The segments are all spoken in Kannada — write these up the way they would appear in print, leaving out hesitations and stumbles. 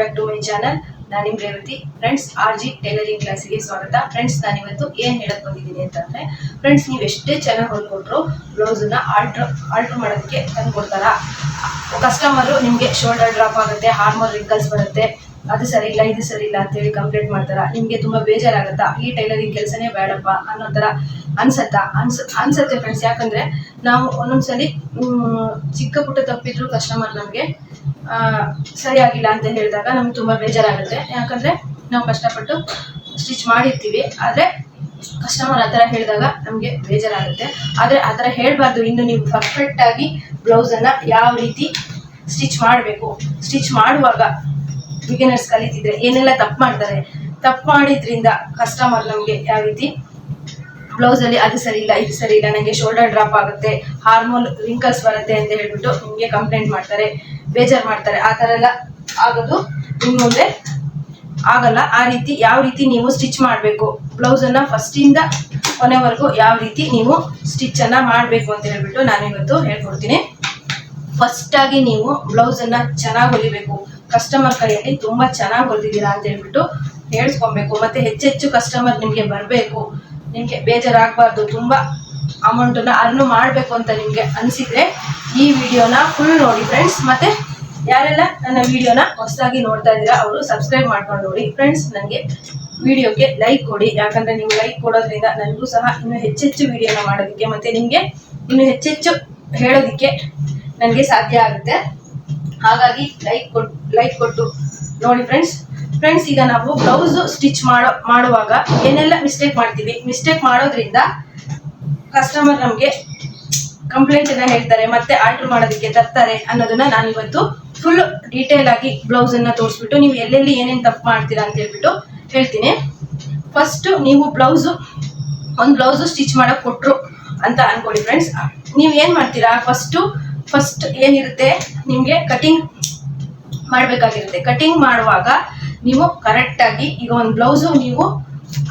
Back to my channel. ನಾನು ನಿಮ್ ರೇವತಿ. ಫ್ರೆಂಡ್ಸ್, RG ಟೈಲರಿಂಗ್ ಕ್ಲಾಸಿಗೆ ಸ್ವಾಗತ. ಫ್ರೆಂಡ್ಸ್, ನಾನು ಇವತ್ತು ಏನ್ ಹೇಳಕ್ ಬಂದಿದ್ದೀನಿ ಅಂತಂದ್ರೆ, ಫ್ರೆಂಡ್ಸ್, ನೀವು ಎಷ್ಟೇ ಚೆನ್ನಾಗಿ ಹೊಲ್ಕೊಟ್ರು ಬ್ಲೌಸ್ ನ ಆಲ್ಟರ್ ಮಾಡೋದಕ್ಕೆ ತಂದು ಕೊಡ್ತಾರ. ಕಸ್ಟಮರ್ ನಿಮ್ಗೆ ಶೋಲ್ಡರ್ ಡ್ರಾಪ್ ಆಗುತ್ತೆ, ಹಾರ್ಮೋನ್ ರಿಂಕಲ್ಸ್ ಬರುತ್ತೆ, ಅದು ಸರಿ ಇಲ್ಲ ಇದು ಸರಿ ಇಲ್ಲ ಅಂತ ಹೇಳಿ ಕಂಪ್ಲೇಂಟ್ ಮಾಡ್ತಾರ. ನಿಮ್ಗೆ ತುಂಬಾ ಬೇಜಾರಾಗತ್ತಾ, ಈ ಟೈಲರಿಂಗ್ ಕೆಲಸನೇ ಬೇಡಪ್ಪ ಅನ್ನೋ ತರ ಅನ್ಸತ್ತೆ ಫ್ರೆಂಡ್ಸ್. ಯಾಕಂದ್ರೆ ನಾವು ಒಂದೊಂದ್ಸಲಿ ಚಿಕ್ಕ ಪುಟ್ಟ ತಪ್ಪಿದ್ರು ಕಸ್ಟಮರ್ ನಮ್ಗೆ ಸರಿಯಾಗಿಲ್ಲ ಅಂತ ಹೇಳಿದಾಗ ನಮ್ಗೆ ತುಂಬಾ ಬೇಜಾರಾಗುತ್ತೆ. ಯಾಕಂದ್ರೆ ನಾವು ಕಷ್ಟಪಟ್ಟು ಸ್ಟಿಚ್ ಮಾಡಿರ್ತೀವಿ, ಆದ್ರೆ ಕಸ್ಟಮರ್ ಆ ಥರ ಹೇಳಿದಾಗ ನಮ್ಗೆ ಬೇಜಾರಾಗುತ್ತೆ. ಆದ್ರೆ ಆ ಥರ ಹೇಳ್ಬಾರ್ದು. ಇನ್ನು ನೀವು ಪರ್ಫೆಕ್ಟ್ ಆಗಿ ಬ್ಲೌಸ್ ಅನ್ನ ಯಾವ ರೀತಿ ಸ್ಟಿಚ್ ಮಾಡಬೇಕು, ಸ್ಟಿಚ್ ಮಾಡುವಾಗ ಬಿಗಿನರ್ಸ್ ಕಲಿತಿದ್ರೆ ಏನೆಲ್ಲ ತಪ್ಪು ಮಾಡಿದ್ರಿಂದ ಕಸ್ಟಮರ್ ನಮ್ಗೆ ಯಾವ ರೀತಿ ಬ್ಲೌಸ್ ಅಲ್ಲಿ ಅದು ಸರಿ ಇಲ್ಲ ಇದು ಸರಿ ಇಲ್ಲ, ನನಗೆ ಶೋಲ್ಡರ್ ಡ್ರಾಪ್ ಆಗುತ್ತೆ, ಹಾರ್ಮೋನ್ ರಿಂಕಲ್ಸ್ ಬರುತ್ತೆ ಅಂತ ಹೇಳ್ಬಿಟ್ಟು ನಿಮ್ಗೆ ಕಂಪ್ಲೇಂಟ್ ಮಾಡ್ತಾರೆ, ಬೇಜಾರು ಮಾಡ್ತಾರೆ. ಆ ಥರ ಎಲ್ಲ ಆಗೋದು ಇನ್ನು ಮುಂದೆ ಆಗಲ್ಲ. ಆ ರೀತಿ ಯಾವ ರೀತಿ ನೀವು ಸ್ಟಿಚ್ ಮಾಡಬೇಕು, ಬ್ಲೌಸ್ ಅನ್ನ ಫಸ್ಟ್ ಇಂದ ಕೊನೆವರೆಗೂ ಯಾವ ರೀತಿ ನೀವು ಸ್ಟಿಚ್ ಅನ್ನ ಮಾಡಬೇಕು ಅಂತ ಹೇಳ್ಬಿಟ್ಟು ನಾನು ಇವತ್ತು ಹೇಳ್ಕೊಡ್ತೀನಿ. ಫಸ್ಟ್ ಆಗಿ ನೀವು ಬ್ಲೌಸ್ ಅನ್ನ ಚೆನ್ನಾಗಿ ಹೊಲಿಬೇಕು. ಕಸ್ಟಮರ್ ಕೈಯಲ್ಲಿ ತುಂಬಾ ಚೆನ್ನಾಗಿ ಹೊಲಿದಿದ್ದೀರಾ ಅಂತ ಹೇಳ್ಬಿಟ್ಟು ಹೇಳ್ಸ್ಕೊಬೇಕು. ಮತ್ತೆ ಹೆಚ್ಚೆಚ್ಚು ಕಸ್ಟಮರ್ ನಿಮ್ಗೆ ಬರಬೇಕು, ನಿಮ್ಗೆ ಬೇಜಾರಾಗಬಾರ್ದು, ತುಂಬಾ ಅಮೌಂಟ್ ಅರ್ನ್ ಮಾಡಬೇಕು ಅಂತ ನಿಮ್ಗೆ ಅನಿಸಿದ್ರೆ ಈ ವಿಡಿಯೋನ ಫುಲ್ ನೋಡಿ ಫ್ರೆಂಡ್ಸ್. ಮತ್ತೆ ಯಾರೆಲ್ಲ ನನ್ನ ವಿಡಿಯೋನ ಹೊಸದಾಗಿ ನೋಡ್ತಾ ಇದ್ದೀರಾ ಅವರು ಸಬ್ಸ್ಕ್ರೈಬ್ ಮಾಡ್ಕೊಂಡು ನೋಡಿ ಫ್ರೆಂಡ್ಸ್. ನನಗೆ ವಿಡಿಯೋಗೆ ಲೈಕ್ ಕೊಡಿ, ಯಾಕಂದ್ರೆ ನೀವು ಲೈಕ್ ಕೊಡೋದ್ರಿಂದ ನನಗೂ ಸಹ ಇನ್ನು ಹೆಚ್ಚೆಚ್ಚು ವಿಡಿಯೋನ ಮಾಡೋದಕ್ಕೆ ಮತ್ತೆ ನಿಮ್ಗೆ ಇನ್ನು ಹೆಚ್ಚೆಚ್ಚು ಹೇಳೋದಿಕ್ಕೆ ನನಗೆ ಸಾಧ್ಯ ಆಗುತ್ತೆ. ಹಾಗಾಗಿ ಲೈಕ್ ಕೊಟ್ಟು ನೋಡಿ ಫ್ರೆಂಡ್ಸ್. ಈಗ ನಾವು ಬ್ಲೌಸ್ ಸ್ಟಿಚ್ ಮಾಡುವಾಗ ಏನೆಲ್ಲ ಮಿಸ್ಟೇಕ್ ಮಾಡ್ತೀವಿ, ಮಿಸ್ಟೇಕ್ ಮಾಡೋದ್ರಿಂದ ಕಸ್ಟಮರ್ ನಮ್ಗೆ ಕಂಪ್ಲೇಂಟ್ ಅನ್ನ ಹೇಳ್ತಾರೆ, ಮತ್ತೆ ಆಲ್ಟರ್ ಮಾಡೋದಕ್ಕೆ ತರ್ತಾರೆ ಅನ್ನೋದನ್ನ ನಾನು ಇವತ್ತು ಫುಲ್ ಡೀಟೇಲ್ ಆಗಿ ಬ್ಲೌಸ್ ಅನ್ನ ತೋರಿಸ್ಬಿಟ್ಟು ನೀವು ಎಲ್ಲೆಲ್ಲಿ ಏನೇನು ತಪ್ಪು ಮಾಡ್ತೀರಾ ಅಂತ ಹೇಳ್ಬಿಟ್ಟು ಹೇಳ್ತೀನಿ. ಫಸ್ಟ್ ನೀವು ಒಂದು ಬ್ಲೌಸ್ ಸ್ಟಿಚ್ ಮಾಡಕ್ ಕೊಟ್ರು ಅಂತ ಅನ್ಕೊಳ್ಳಿ ಫ್ರೆಂಡ್ಸ್. ನೀವು ಏನ್ ಮಾಡ್ತೀರಾ, ಫಸ್ಟ್ ಏನಿರುತ್ತೆ ನಿಮ್ಗೆ ಕಟಿಂಗ್ ಮಾಡ್ಬೇಕಾಗಿರುತ್ತೆ. ಕಟಿಂಗ್ ಮಾಡುವಾಗ ನೀವು ಕರೆಕ್ಟ್ ಆಗಿ ಈಗ ಒಂದು ಬ್ಲೌಸ್ ನೀವು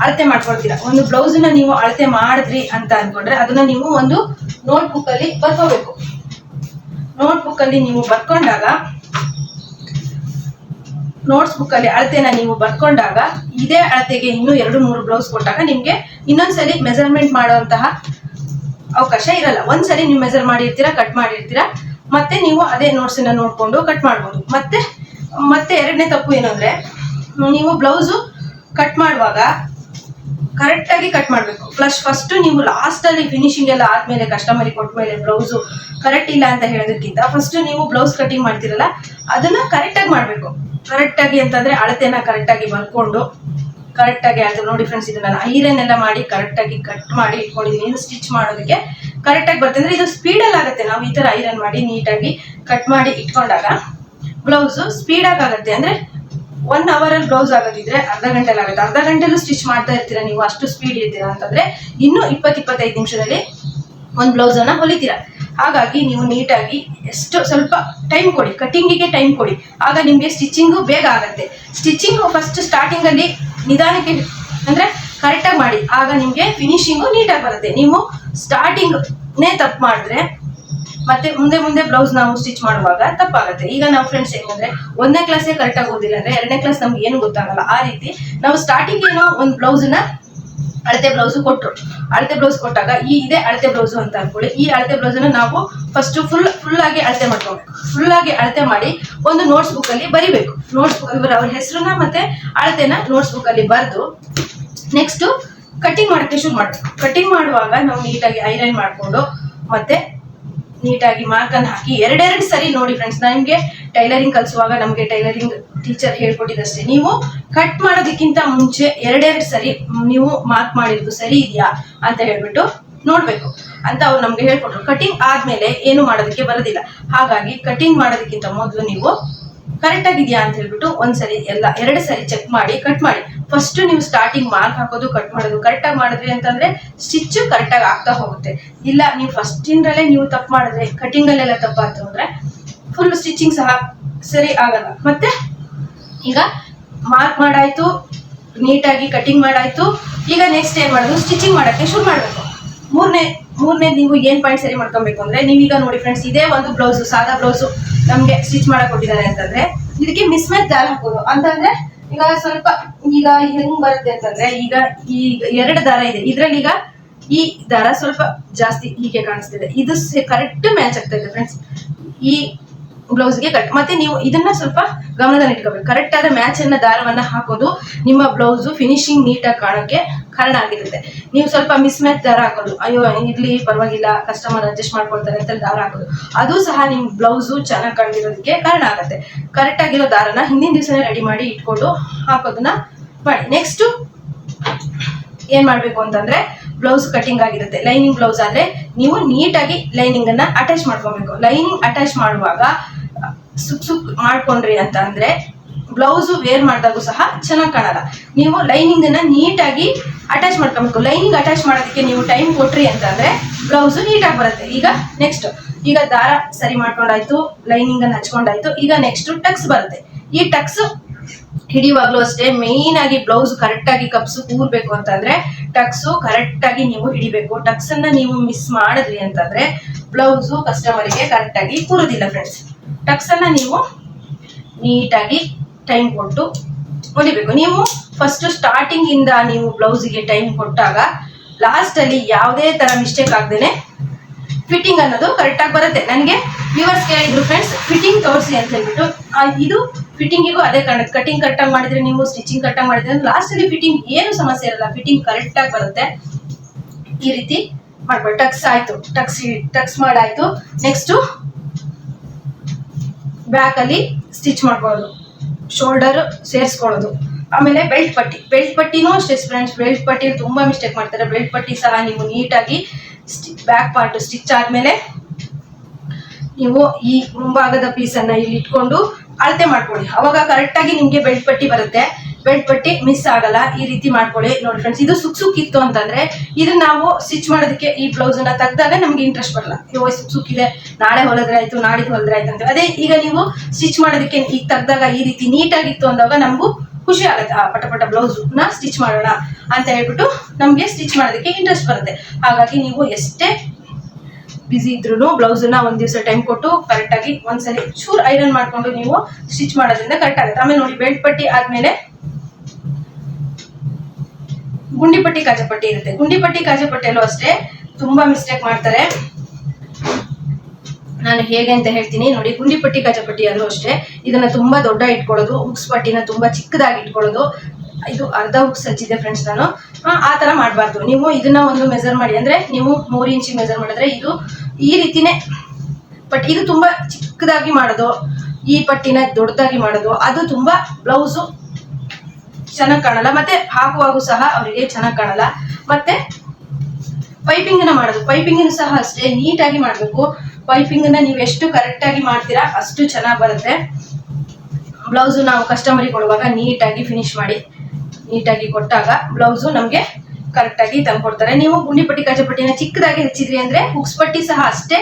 ಅಳತೆ ಮಾಡ್ಕೊಳ್ತೀರಾ. ಒಂದು ಬ್ಲೌಸ್ ನ ನೀವು ಅಳತೆ ಮಾಡಿದ್ರಿ ಅಂತ ಅನ್ಕೊಂಡ್ರೆ ಅದನ್ನ ನೀವು ಒಂದು ನೋಟ್ಬುಕ್ ಅಲ್ಲಿ ಬರ್ಕೋಬೇಕು. ನೋಟ್ಬುಕ್ ಅಲ್ಲಿ ನೀವು ಬರ್ಕೊಂಡಾಗ ಅಳತೆನ ನೀವು ಬರ್ಕೊಂಡಾಗ ಇದೇ ಅಳತೆಗೆ ಇನ್ನು 2-3 ಬ್ಲೌಸ್ ಕೊಟ್ಟಾಗ ನಿಮ್ಗೆ ಇನ್ನೊಂದ್ಸಲಿ ಮೆಜರ್ಮೆಂಟ್ ಮಾಡುವಂತಹ ಅವಕಾಶ ಇರಲ್ಲ. ಒಂದ್ಸಲಿ ನೀವು ಮೆಜರ್ ಮಾಡಿರ್ತೀರಾ, ಕಟ್ ಮಾಡಿರ್ತೀರಾ, ಮತ್ತೆ ನೀವು ಅದೇ ನೋಟ್ಸ್ ಅನ್ನ ನೋಡ್ಕೊಂಡು ಕಟ್ ಮಾಡ್ಬೋದು. ಮತ್ತೆ ಎರಡನೇ ತಪ್ಪು ಏನಂದ್ರೆ, ನೀವು ಬ್ಲೌಸ್ ಕಟ್ ಮಾಡುವಾಗ ಕರೆಕ್ಟ್ ಆಗಿ ಕಟ್ ಮಾಡ್ಬೇಕು. ಫಸ್ಟ್ ನೀವು ಲಾಸ್ಟ್ ಅಲ್ಲಿ ಫಿನಿಶಿಂಗ್ ಎಲ್ಲ ಆದ್ಮೇಲೆ ಕಸ್ಟಮರಿಗೆ ಕೊಟ್ಟ ಮೇಲೆ ಬ್ಲೌಸ್ ಕರೆಕ್ಟ್ ಇಲ್ಲ ಅಂತ ಹೇಳೋದಕ್ಕಿಂತ ಫಸ್ಟ್ ನೀವು ಬ್ಲೌಸ್ ಕಟಿಂಗ್ ಮಾಡ್ತಿರಲ್ಲ ಅದನ್ನ ಕರೆಕ್ಟ್ ಆಗಿ ಮಾಡ್ಬೇಕು. ಕರೆಕ್ಟ್ ಆಗಿ ಅಂತಂದ್ರೆ ಅಳತೆನ ಕರೆಕ್ಟ್ ಆಗಿ ಬರ್ಕೊಂಡು ಕರೆಕ್ಟ್ ಆಗಿ ಅಳತೆ ನೋಡಿ ಫ್ರೆಂಡ್ಸ್. ಇದು ನಾನು ಐರನ್ ಎಲ್ಲ ಮಾಡಿ ಕರೆಕ್ಟ್ ಆಗಿ ಕಟ್ ಮಾಡಿ ಇಟ್ಕೊಂಡಿದ್ದೀನಿ. ಸ್ಟಿಚ್ ಮಾಡೋದಕ್ಕೆ ಕರೆಕ್ಟ್ ಆಗಿ ಬರ್ತದೆ ಅಂದ್ರೆ ಇದು ಸ್ಪೀಡಲ್ಲಿ ಆಗುತ್ತೆ. ನಾವು ಈ ತರ ಐರನ್ ಮಾಡಿ ನೀಟಾಗಿ ಕಟ್ ಮಾಡಿ ಇಟ್ಕೊಂಡಾಗ ಬ್ಲೌಸ್ ಸ್ಪೀಡಾಗಿ ಆಗುತ್ತೆ. ಅಂದ್ರೆ 1 hour ಅಲ್ಲಿ ಬ್ಲೌಸ್ ಆಗೋದಿದ್ರೆ ಅರ್ಧ ಗಂಟೆಲಿ ಆಗುತ್ತೆ. ಅರ್ಧ ಗಂಟೆಲೂ ಸ್ಟಿಚ್ ಮಾಡ್ತಾ ಇರ್ತೀರಾ ನೀವು, ಅಷ್ಟು ಸ್ಪೀಡ್ ಇರ್ತೀರಾ ಅಂತಂದ್ರೆ ಇನ್ನು 20-25 ನಿಮಿಷದಲ್ಲಿ ಒಂದು ಬ್ಲೌಸ್ ಅನ್ನ ಹೊಲಿತೀರಾ. ಹಾಗಾಗಿ ನೀವು ನೀಟಾಗಿ ಸ್ವಲ್ಪ ಟೈಮ್ ಕೊಡಿ, ಕಟಿಂಗಿಗೆ ಟೈಮ್ ಕೊಡಿ. ಆಗ ನಿಮ್ಗೆ ಸ್ಟಿಚಿಂಗು ಬೇಗ ಆಗುತ್ತೆ. ಸ್ಟಿಚಿಂಗು ಫಸ್ಟ್ ಸ್ಟಾರ್ಟಿಂಗ್ ಅಲ್ಲಿ ನಿಧಾನಕ್ಕೆ ಅಂದ್ರೆ ಕರೆಕ್ಟ್ ಆಗಿ ಮಾಡಿ, ಆಗ ನಿಮ್ಗೆ ಫಿನಿಶಿಂಗು ನೀಟಾಗಿ ಬರುತ್ತೆ. ನೀವು ಸ್ಟಾರ್ಟಿಂಗ್ನೇ ತಪ್ಪು ಮಾಡಿದ್ರೆ ಮತ್ತೆ ಮುಂದೆ ಬ್ಲೌಸ್ ನಾವು ಸ್ಟಿಚ್ ಮಾಡುವಾಗ ತಪ್ಪಾಗುತ್ತೆ. ಈಗ ನಾವು ಫ್ರೆಂಡ್ಸ್ ಏನಂದ್ರೆ 1ನೇ ಕ್ಲಾಸೇ ಕರೆಕ್ಟ್ ಆಗಿ ಓದಿಲ್ಲ ಅಂದ್ರೆ 2ನೇ ಕ್ಲಾಸ್ ನಮ್ಗೆ ಏನು ಗೊತ್ತಾಗಲ್ಲ. ಆ ರೀತಿ ನಾವು ಸ್ಟಾರ್ಟಿಂಗ್ ಏನೋ ಒಂದು ಬ್ಲೌಸ್ ನ ಅಳತೆ ಬ್ಲೌಸ್ ಕೊಟ್ಟಾಗ ಇದೇ ಅಳತೆ ಬ್ಲೌಸ್ ಅಂತ ಅನ್ಕೊಳ್ಳಿ. ಈ ಅಳತೆ ಬ್ಲೌಸ್ ನ ನಾವು ಫಸ್ಟ್ ಫುಲ್ ಆಗಿ ಅಳತೆ ಮಾಡ್ಕೋಬೇಕು. ಫುಲ್ ಆಗಿ ಅಳತೆ ಮಾಡಿ ಒಂದು ನೋಟ್ಸ್ ಬುಕ್ ಅಲ್ಲಿ ಬರಿಬೇಕು. ನೋಟ್ಸ್ ಬುಕ್ ಅವ್ರ ಹೆಸರನ್ನ ಮತ್ತೆ ಅಳತೆನ ನೋಟ್ಸ್ ಬುಕ್ ಅಲ್ಲಿ ಬರೆದು ನೆಕ್ಸ್ಟ್ ಕಟಿಂಗ್ ಮಾಡಕ್ಕೆ ಶುರು ಮಾಡಬೇಕು. ಕಟಿಂಗ್ ಮಾಡುವಾಗ ನಾವು ನೀಟಾಗಿ ಐರನ್ ಮಾಡ್ಕೊಂಡು ಮತ್ತೆ ನೀಟಾಗಿ ಮಾರ್ಕ್ ಅನ್ನು ಹಾಕಿ 2 ಸರಿ ನೋಡಿ ಫ್ರೆಂಡ್ಸ್. ನಮ್ಗೆ ಟೈಲರಿಂಗ್ ಕಲಿಸುವಾಗ ನಮ್ಗೆ ಟೈಲರಿಂಗ್ ಟೀಚರ್ ಹೇಳ್ಕೊಟ್ಟಿದ್ದಷ್ಟೇ, ನೀವು ಕಟ್ ಮಾಡೋದಕ್ಕಿಂತ ಮುಂಚೆ 2 ಸರಿ ನೀವು ಮಾರ್ಕ್ ಮಾಡಿರೋದು ಸರಿ ಇದೆಯಾ ಅಂತ ಹೇಳ್ಬಿಟ್ಟು ನೋಡ್ಬೇಕು ಅಂತ ಅವ್ರು ನಮ್ಗೆ ಹೇಳ್ಕೊಟ್ರು. ಕಟಿಂಗ್ ಆದ್ಮೇಲೆ ಏನು ಮಾಡೋದಕ್ಕೆ ಬರೋದಿಲ್ಲ. ಹಾಗಾಗಿ ಕಟಿಂಗ್ ಮಾಡೋದಕ್ಕಿಂತ ಮೊದಲು ನೀವು ಕರೆಕ್ಟ್ ಆಗಿದೆಯಾ ಅಂತ ಹೇಳ್ಬಿಟ್ಟು ಒಂದ್ಸರಿ 2 ಸರಿ ಚೆಕ್ ಮಾಡಿ ಕಟ್ ಮಾಡಿ. ಫಸ್ಟ್ ನೀವು ಸ್ಟಾರ್ಟಿಂಗ್ ಮಾರ್ಕ್ ಹಾಕೋದು ಕಟ್ ಮಾಡೋದು ಕರೆಕ್ಟ್ ಆಗಿ ಮಾಡಿದ್ರಿ ಅಂತಂದ್ರೆ ಸ್ಟಿಚ್ ಕರೆಕ್ಟ್ ಆಗಿ ಆಗ್ತಾ ಹೋಗುತ್ತೆ. ಇಲ್ಲ ನೀವು ಫಸ್ಟ್ ಇಂದಲೇ ನೀವು ತಪ್ಪು ಮಾಡಿದ್ರೆ ಕಟಿಂಗ್ ಅಲ್ಲೆಲ್ಲ ತಪ್ಪಾಯ್ತು ಅಂದ್ರೆ ಫುಲ್ ಸ್ಟಿಚಿಂಗ್ ಸಹ ಸರಿ ಆಗಲ್ಲ. ಮತ್ತೆ ಈಗ ಮಾರ್ಕ್ ಮಾಡಾಯ್ತು, ನೀಟಾಗಿ ಕಟಿಂಗ್ ಮಾಡಾಯ್ತು, ಈಗ ನೆಕ್ಸ್ಟ್ ಏನ್ ಮಾಡೋದು, ಸ್ಟಿಚಿಂಗ್ ಮಾಡಕ್ಕೆ ಶುರು ಮಾಡ್ಬೇಕು. ಮೂರನೇ ನೀವು ಏನ್ ಪಾಯಿಂಟ್ ಸರಿ ಮಾಡ್ಕೊಬೇಕು ಅಂದ್ರೆ, ನೀವೀಗ ನೋಡಿ ಫ್ರೆಂಡ್ಸ್, ಇದೇ ಒಂದು ಬ್ಲೌಸ್ ಸಾದಾ ಬ್ಲೌಸ್ ನಮ್ಗೆ ಸ್ಟಿಚ್ ಮಾಡಕ್ ಕೊಟ್ಟಿದ್ದಾರೆ ಅಂತಂದ್ರೆ ಇದಕ್ಕೆ ಮಿಸ್ ಮ್ಯಾಚ್ ದಾರ ಹಾಕೋದು ಅಂತಂದ್ರೆ ಈಗ ಸ್ವಲ್ಪ ಈಗ ಹೆಂಗ್ ಬರುತ್ತೆ ಅಂತಂದ್ರೆ ಈಗ ಎರಡು ದಾರ ಇದೆ, ಇದ್ರಲ್ಲಿ ಈಗ ಈ ದಾರ ಸ್ವಲ್ಪ ಜಾಸ್ತಿ ಹೀಗೆ ಕಾಣಿಸ್ತಿದೆ, ಇದು ಕರೆಕ್ಟ್ ಮ್ಯಾಚ್ ಆಗ್ತಾ ಇದೆ ಫ್ರೆಂಡ್ಸ್ ಈ ಬ್ಲೌಸ್ಗೆ ಕಟ್. ಮತ್ತೆ ನೀವು ಇದನ್ನ ಸ್ವಲ್ಪ ಗಮನದಲ್ಲಿ ಇಟ್ಕೋಬೇಕು, ಕರೆಕ್ಟ್ ಆದ ಮ್ಯಾಚ್ ಅನ್ನ ದಾರವನ್ನ ಹಾಕೋದು ನಿಮ್ಮ ಬ್ಲೌಸ್ ಫಿನಿಶಿಂಗ್ ನೀಟಾಗಿ ಕಾಣೋಕೆ ಕಾರಣ ಆಗಿರುತ್ತೆ. ನೀವು ಸ್ವಲ್ಪ ಮಿಸ್ ಮ್ಯಾಚ್ ದಾರ ಹಾಕೋದು, ಅಯ್ಯೋ ಇರ್ಲಿ ಪರವಾಗಿಲ್ಲ ಕಸ್ಟಮರ್ ಅಡ್ಜಸ್ಟ್ ಮಾಡ್ಕೊಳ್ತಾರೆ ಅಂತ ದಾರ ಹಾಕೋದು, ಅದು ಸಹ ನಿಮ್ ಬ್ಲೌಸು ಚೆನ್ನಾಗಿ ಕಾಣಿರೋದಕ್ಕೆ ಕಾರಣ ಆಗುತ್ತೆ. ಕರೆಕ್ಟ್ ಆಗಿರೋ ದಾರನ ಹಿಂದಿನ ದಿವಸನೇ ರೆಡಿ ಮಾಡಿ ಇಟ್ಕೊಂಡು ಹಾಕೋದನ್ನ ಮಾಡಿ. ನೆಕ್ಸ್ಟ್ ಏನ್ ಮಾಡ್ಬೇಕು ಅಂತಂದ್ರೆ ಬ್ಲೌಸ್ ಕಟಿಂಗ್ ಆಗಿರುತ್ತೆ, ಲೈನಿಂಗ್ ಬ್ಲೌಸ್ ಆದ್ರೆ ನೀವು ನೀಟಾಗಿ ಲೈನಿಂಗ್ ಅನ್ನ ಅಟ್ಯಾಚ್ ಮಾಡ್ಕೊಬೇಕು. ಲೈನಿಂಗ್ ಅಟ್ಯಾಚ್ ಮಾಡುವಾಗ ಸುಕ್ ಮಾಡ್ಕೊಂಡ್ರಿ ಅಂತ ಅಂದ್ರೆ ಬ್ಲೌಸ್ ವೇರ್ ಮಾಡಿದಾಗೂ ಸಹ ಚೆನ್ನಾಗಿ ಕಾಣಲ್ಲ. ನೀವು ಲೈನಿಂಗ್ ಅನ್ನ ನೀಟಾಗಿ ಅಟ್ಯಾಚ್ ಮಾಡ್ಕೊಬೇಕು. ಲೈನಿಂಗ್ ಅಟ್ಯಾಚ್ ಮಾಡೋದಕ್ಕೆ ನೀವು ಟೈಮ್ ಕೊಟ್ರಿ ಅಂತಂದ್ರೆ ಬ್ಲೌಸ್ ನೀಟಾಗಿ ಬರುತ್ತೆ. ಈಗ ನೆಕ್ಸ್ಟ್ ಈಗ ದಾರ ಸರಿ ಮಾಡ್ಕೊಂಡಾಯ್ತು, ಲೈನಿಂಗ್ ಅನ್ನ ಹಚ್ಕೊಂಡಾಯ್ತು, ಈಗ ನೆಕ್ಸ್ಟ್ ಟಕ್ಸ್ ಬರುತ್ತೆ. ಈ ಟಕ್ಸ್ ಹಿಡಿಯುವಾಗ್ಲೂ ಅಷ್ಟೇ ಮೇನ್ ಆಗಿ ಬ್ಲೌಸ್ ಕರೆಕ್ಟ್ ಆಗಿ ಕಪ್ಸು ಕೂರ್ಬೇಕು ಅಂತಂದ್ರೆ ಟಕ್ಸು ಕರೆಕ್ಟ್ ಆಗಿ ನೀವು ಹಿಡಿಬೇಕು. ಟಕ್ಸ್ ಅನ್ನ ನೀವು ಮಿಸ್ ಮಾಡಿದ್ರಿ ಅಂತಂದ್ರೆ ಬ್ಲೌಸು ಕಸ್ಟಮರ್ಗೆ ಕರೆಕ್ಟ್ ಆಗಿ ಕೂರೋದಿಲ್ಲ ಫ್ರೆಂಡ್ಸ್. ಟಕ್ಸ್ ಅನ್ನ ನೀವು ನೀಟಾಗಿ ಟೈಮ್ ಕೊಟ್ಟು ಹೊಲಿಬೇಕು. ನೀವು ಫಸ್ಟ್ ಸ್ಟಾರ್ಟಿಂಗ್ ಇಂದ ನೀವು ಬ್ಲೌಸ್ಗೆ ಟೈಮ್ ಕೊಟ್ಟಾಗ ಲಾಸ್ಟ್ ಅಲ್ಲಿ ಯಾವುದೇ ತರ ಮಿಸ್ಟೇಕ್ ಆಗ್ದೇನೆ ಫಿಟ್ಟಿಂಗ್ ಅನ್ನೋದು ಕರೆಕ್ಟ್ ಆಗಿ ಬರುತ್ತೆ. ನನಗೆ ವ್ಯೂವರ್ಸ್ ಕೇಳಿದ್ರು ಫ್ರೆಂಡ್ಸ್ ಫಿಟ್ಟಿಂಗ್ ತೋರಿಸಿ ಅಂತ ಹೇಳ್ಬಿಟ್ಟು, ಇದು ಫಿಟ್ಟಿಂಗಿಗೂ ಅದೇ ಕಾರಣಕ್ಕೆ ಕಟಿಂಗ್ ಕರೆಕ್ಟಾಗಿ ಮಾಡಿದ್ರೆ ನೀವು ಸ್ಟಿಚಿಂಗ್ ಕರೆಕ್ಟಾಗಿ ಮಾಡಿದ್ರೆ ಲಾಸ್ಟ್ ಅಲ್ಲಿ ಫಿಟ್ಟಿಂಗ್ ಏನು ಸಮಸ್ಯೆ ಇರಲ್ಲ, ಫಿಟ್ಟಿಂಗ್ ಕರೆಕ್ಟ್ ಆಗಿ ಬರುತ್ತೆ. ಈ ರೀತಿ ಮಾಡ್ಬೋದು. ಟಕ್ಸ್ ಆಯ್ತು, ಟಕ್ಸ್ ಮಾಡಾಯ್ತು. ನೆಕ್ಸ್ಟ್ ಬ್ಯಾಕ್ ಅಲ್ಲಿ ಸ್ಟಿಚ್ ಮಾಡ್ಕೊಳ್ಳೋದು, ಶೋಲ್ಡರ್ ಸೇರಿಸ್ಕೊಳ್ಳೋದು. ಆಮೇಲೆ ಬೆಲ್ಟ್ ಪಟ್ಟಿನೂ ಅಷ್ಟೇ ಫ್ರೆಂಡ್ಸ್, ಬೆಲ್ಟ್ ಪಟ್ಟಿಯಲ್ಲಿ ತುಂಬಾ ಮಿಸ್ಟೇಕ್ ಮಾಡ್ತಾರೆ. ಬೆಲ್ಟ್ ಪಟ್ಟಿ ಸಹ ನೀವು ನೀಟಾಗಿ ಬ್ಯಾಕ್ ಪಾರ್ಟ್ ಸ್ಟಿಚ್ ಆದ್ಮೇಲೆ ನೀವು ಈ ಮುಂಭಾಗದ ಪೀಸ್ ಅನ್ನ ಇಲ್ಲಿ ಇಟ್ಕೊಂಡು ಅಳತೆ ಮಾಡ್ಕೊಳ್ಳಿ. ಅವಾಗ ಕರೆಕ್ಟ್ ಆಗಿ ನಿಮ್ಗೆ ಬೆಲ್ಟ್ ಪಟ್ಟಿ ಬರುತ್ತೆ, ಬೆಲ್ಟ್ ಪಟ್ಟಿ ಮಿಸ್ ಆಗಲ್ಲ. ಈ ರೀತಿ ಮಾಡ್ಕೊಳ್ಳಿ. ನೋಡಿ ಫ್ರೆಂಡ್ಸ್, ಇದು ಸುಕ್ ಇತ್ತು ಅಂತಂದ್ರೆ ಇದನ್ನ ನಾವು ಸ್ಟಿಚ್ ಮಾಡೋದಕ್ಕೆ ಈ ಬ್ಲೌಸ್ ಅನ್ನ ತೆಗ್ದಾಗ ನಮ್ಗೆ ಇಂಟ್ರೆಸ್ಟ್ ಬರಲ್ಲ. ಇವಾಗ ಸುಕ್ ಇದೆ, ನಾಳೆ ಹೊಲಿದ್ರೆ ಆಯ್ತು, ನಾಡಿದ್ದು ಹೊಲಿದ್ರೆ ಆಯ್ತು ಅಂತ. ಅದೇ ಈಗ ನೀವು ಸ್ಟಿಚ್ ಮಾಡೋದಕ್ಕೆ ಈಗ ತೆಗ್ದಾಗ ಈ ರೀತಿ ನೀಟಾಗಿತ್ತು ಅಂದಾಗ ನಮಗೂ ಖುಷಿ ಆಗುತ್ತೆ. ಪಟ ಬ್ಲೌಸ್ ನ ಸ್ಟಿಚ್ ಮಾಡೋಣ ಅಂತ ಹೇಳ್ಬಿಟ್ಟು ನಮ್ಗೆ ಸ್ಟಿಚ್ ಮಾಡೋದಕ್ಕೆ ಇಂಟ್ರೆಸ್ಟ್ ಬರುತ್ತೆ. ಹಾಗಾಗಿ ನೀವು ಎಷ್ಟೇ ಬಿಸಿ ಇದ್ರು ಬ್ಲೌಸ್ ನ ಒಂದ್ ದಿವಸ ಟೈಮ್ ಕೊಟ್ಟು ಕರೆಕ್ಟ್ ಆಗಿ ಒಂದ್ಸಲಿ ಚೂರ್ ಐರನ್ ಮಾಡ್ಕೊಂಡು ನೀವು ಸ್ಟಿಚ್ ಮಾಡೋದ್ರಿಂದ ಕರೆಕ್ಟ್ ಆಗುತ್ತೆ. ಆಮೇಲೆ ನೋಡಿ ಬೆಲ್ಟ್ ಪಟ್ಟಿ ಆದ್ಮೇಲೆ ಗುಂಡಿ ಪಟ್ಟಿ ಕಾಜಪಟ್ಟಿ ಇರುತ್ತೆ. ಗುಂಡಿ ಪಟ್ಟಿ ಕಾಜಪಟ್ಟಿಯಲ್ಲೂ ಅಷ್ಟೇ ತುಂಬಾ ಮಿಸ್ಟೇಕ್ ಮಾಡ್ತಾರೆ. ನಾನು ಹೇಗೆ ಅಂತ ಹೇಳ್ತೀನಿ ನೋಡಿ. ಗುಂಡಿ ಪಟ್ಟಿ ಕಾಜಪಟ್ಟಿ ಆದ್ರೂ ಅಷ್ಟೇ ಇದನ್ನ ತುಂಬಾ ದೊಡ್ಡ ಇಟ್ಕೊಳ್ಳೋದು, ಹುಕ್ಸ್ ಪಟ್ಟಿನ ತುಂಬಾ ಚಿಕ್ಕದಾಗಿ ಇಟ್ಕೊಳ್ಳೋದು. ಇದು ಅರ್ಧ ಹುಕ್ಸ್ ಹಚ್ಚಿದೆ ಫ್ರೆಂಡ್ಸ್ ನಾನು, ಆ ತರ ಮಾಡಬಾರ್ದು. ನೀವು ಇದನ್ನ ಒಂದು ಮೆಜರ್ ಮಾಡಿ, ಅಂದ್ರೆ ನೀವು 3 ಇಂಚ್ ಮೆಜರ್ ಮಾಡಿದ್ರೆ ಇದು ಈ ರೀತಿನೇ. ಬಟ್ ಇದು ತುಂಬಾ ಚಿಕ್ಕದಾಗಿ ಮಾಡೋದು, ಈ ಪಟ್ಟಿನ ದೊಡ್ಡದಾಗಿ ಮಾಡೋದು, ಅದು ತುಂಬಾ ಬ್ಲೌಸು ಚೆನ್ನಾಗಿ ಕಾಣಲ್ಲ. ಮತ್ತೆ ಹಾಕುವಾಗೂ ಸಹ ಅವರಿಗೆ ಚೆನ್ನಾಗಿ ಕಾಣಲ್ಲ. ಮತ್ತೆ ಪೈಪಿಂಗ್ ನ ಮಾಡೋದು, ಪೈಪಿಂಗ್ ಸಹ ಅಷ್ಟೇ ನೀಟಾಗಿ ಮಾಡಬೇಕು. ಪೈಪಿಂಗ್ ನ ನೀವು ಎಷ್ಟು ಕರೆಕ್ಟ್ ಆಗಿ ಮಾಡ್ತೀರಾ ಅಷ್ಟು ಚೆನ್ನಾಗಿ ಬರುತ್ತೆ. ಬ್ಲೌಸ್ ನಾವು ಕಸ್ಟಮರಿಗೆ ಕೊಡುವಾಗ ನೀಟಾಗಿ ಫಿನಿಶ್ ಮಾಡಿ ನೀಟಾಗಿ ಕೊಟ್ಟಾಗ ಬ್ಲೌಸು ನಮ್ಗೆ ಕರೆಕ್ಟ್ ಆಗಿ ತಂದ್ಕೊಡ್ತಾರೆ. ನೀವು ಗುಂಡಿ ಪಟ್ಟಿ ಕಾಜಪಟ್ಟಿನ ಚಿಕ್ಕದಾಗಿ ಹಚ್ಚಿದ್ರಿ ಅಂದ್ರೆ ಹುಕ್ಸ್ ಪಟ್ಟಿ ಸಹ ಅಷ್ಟೇ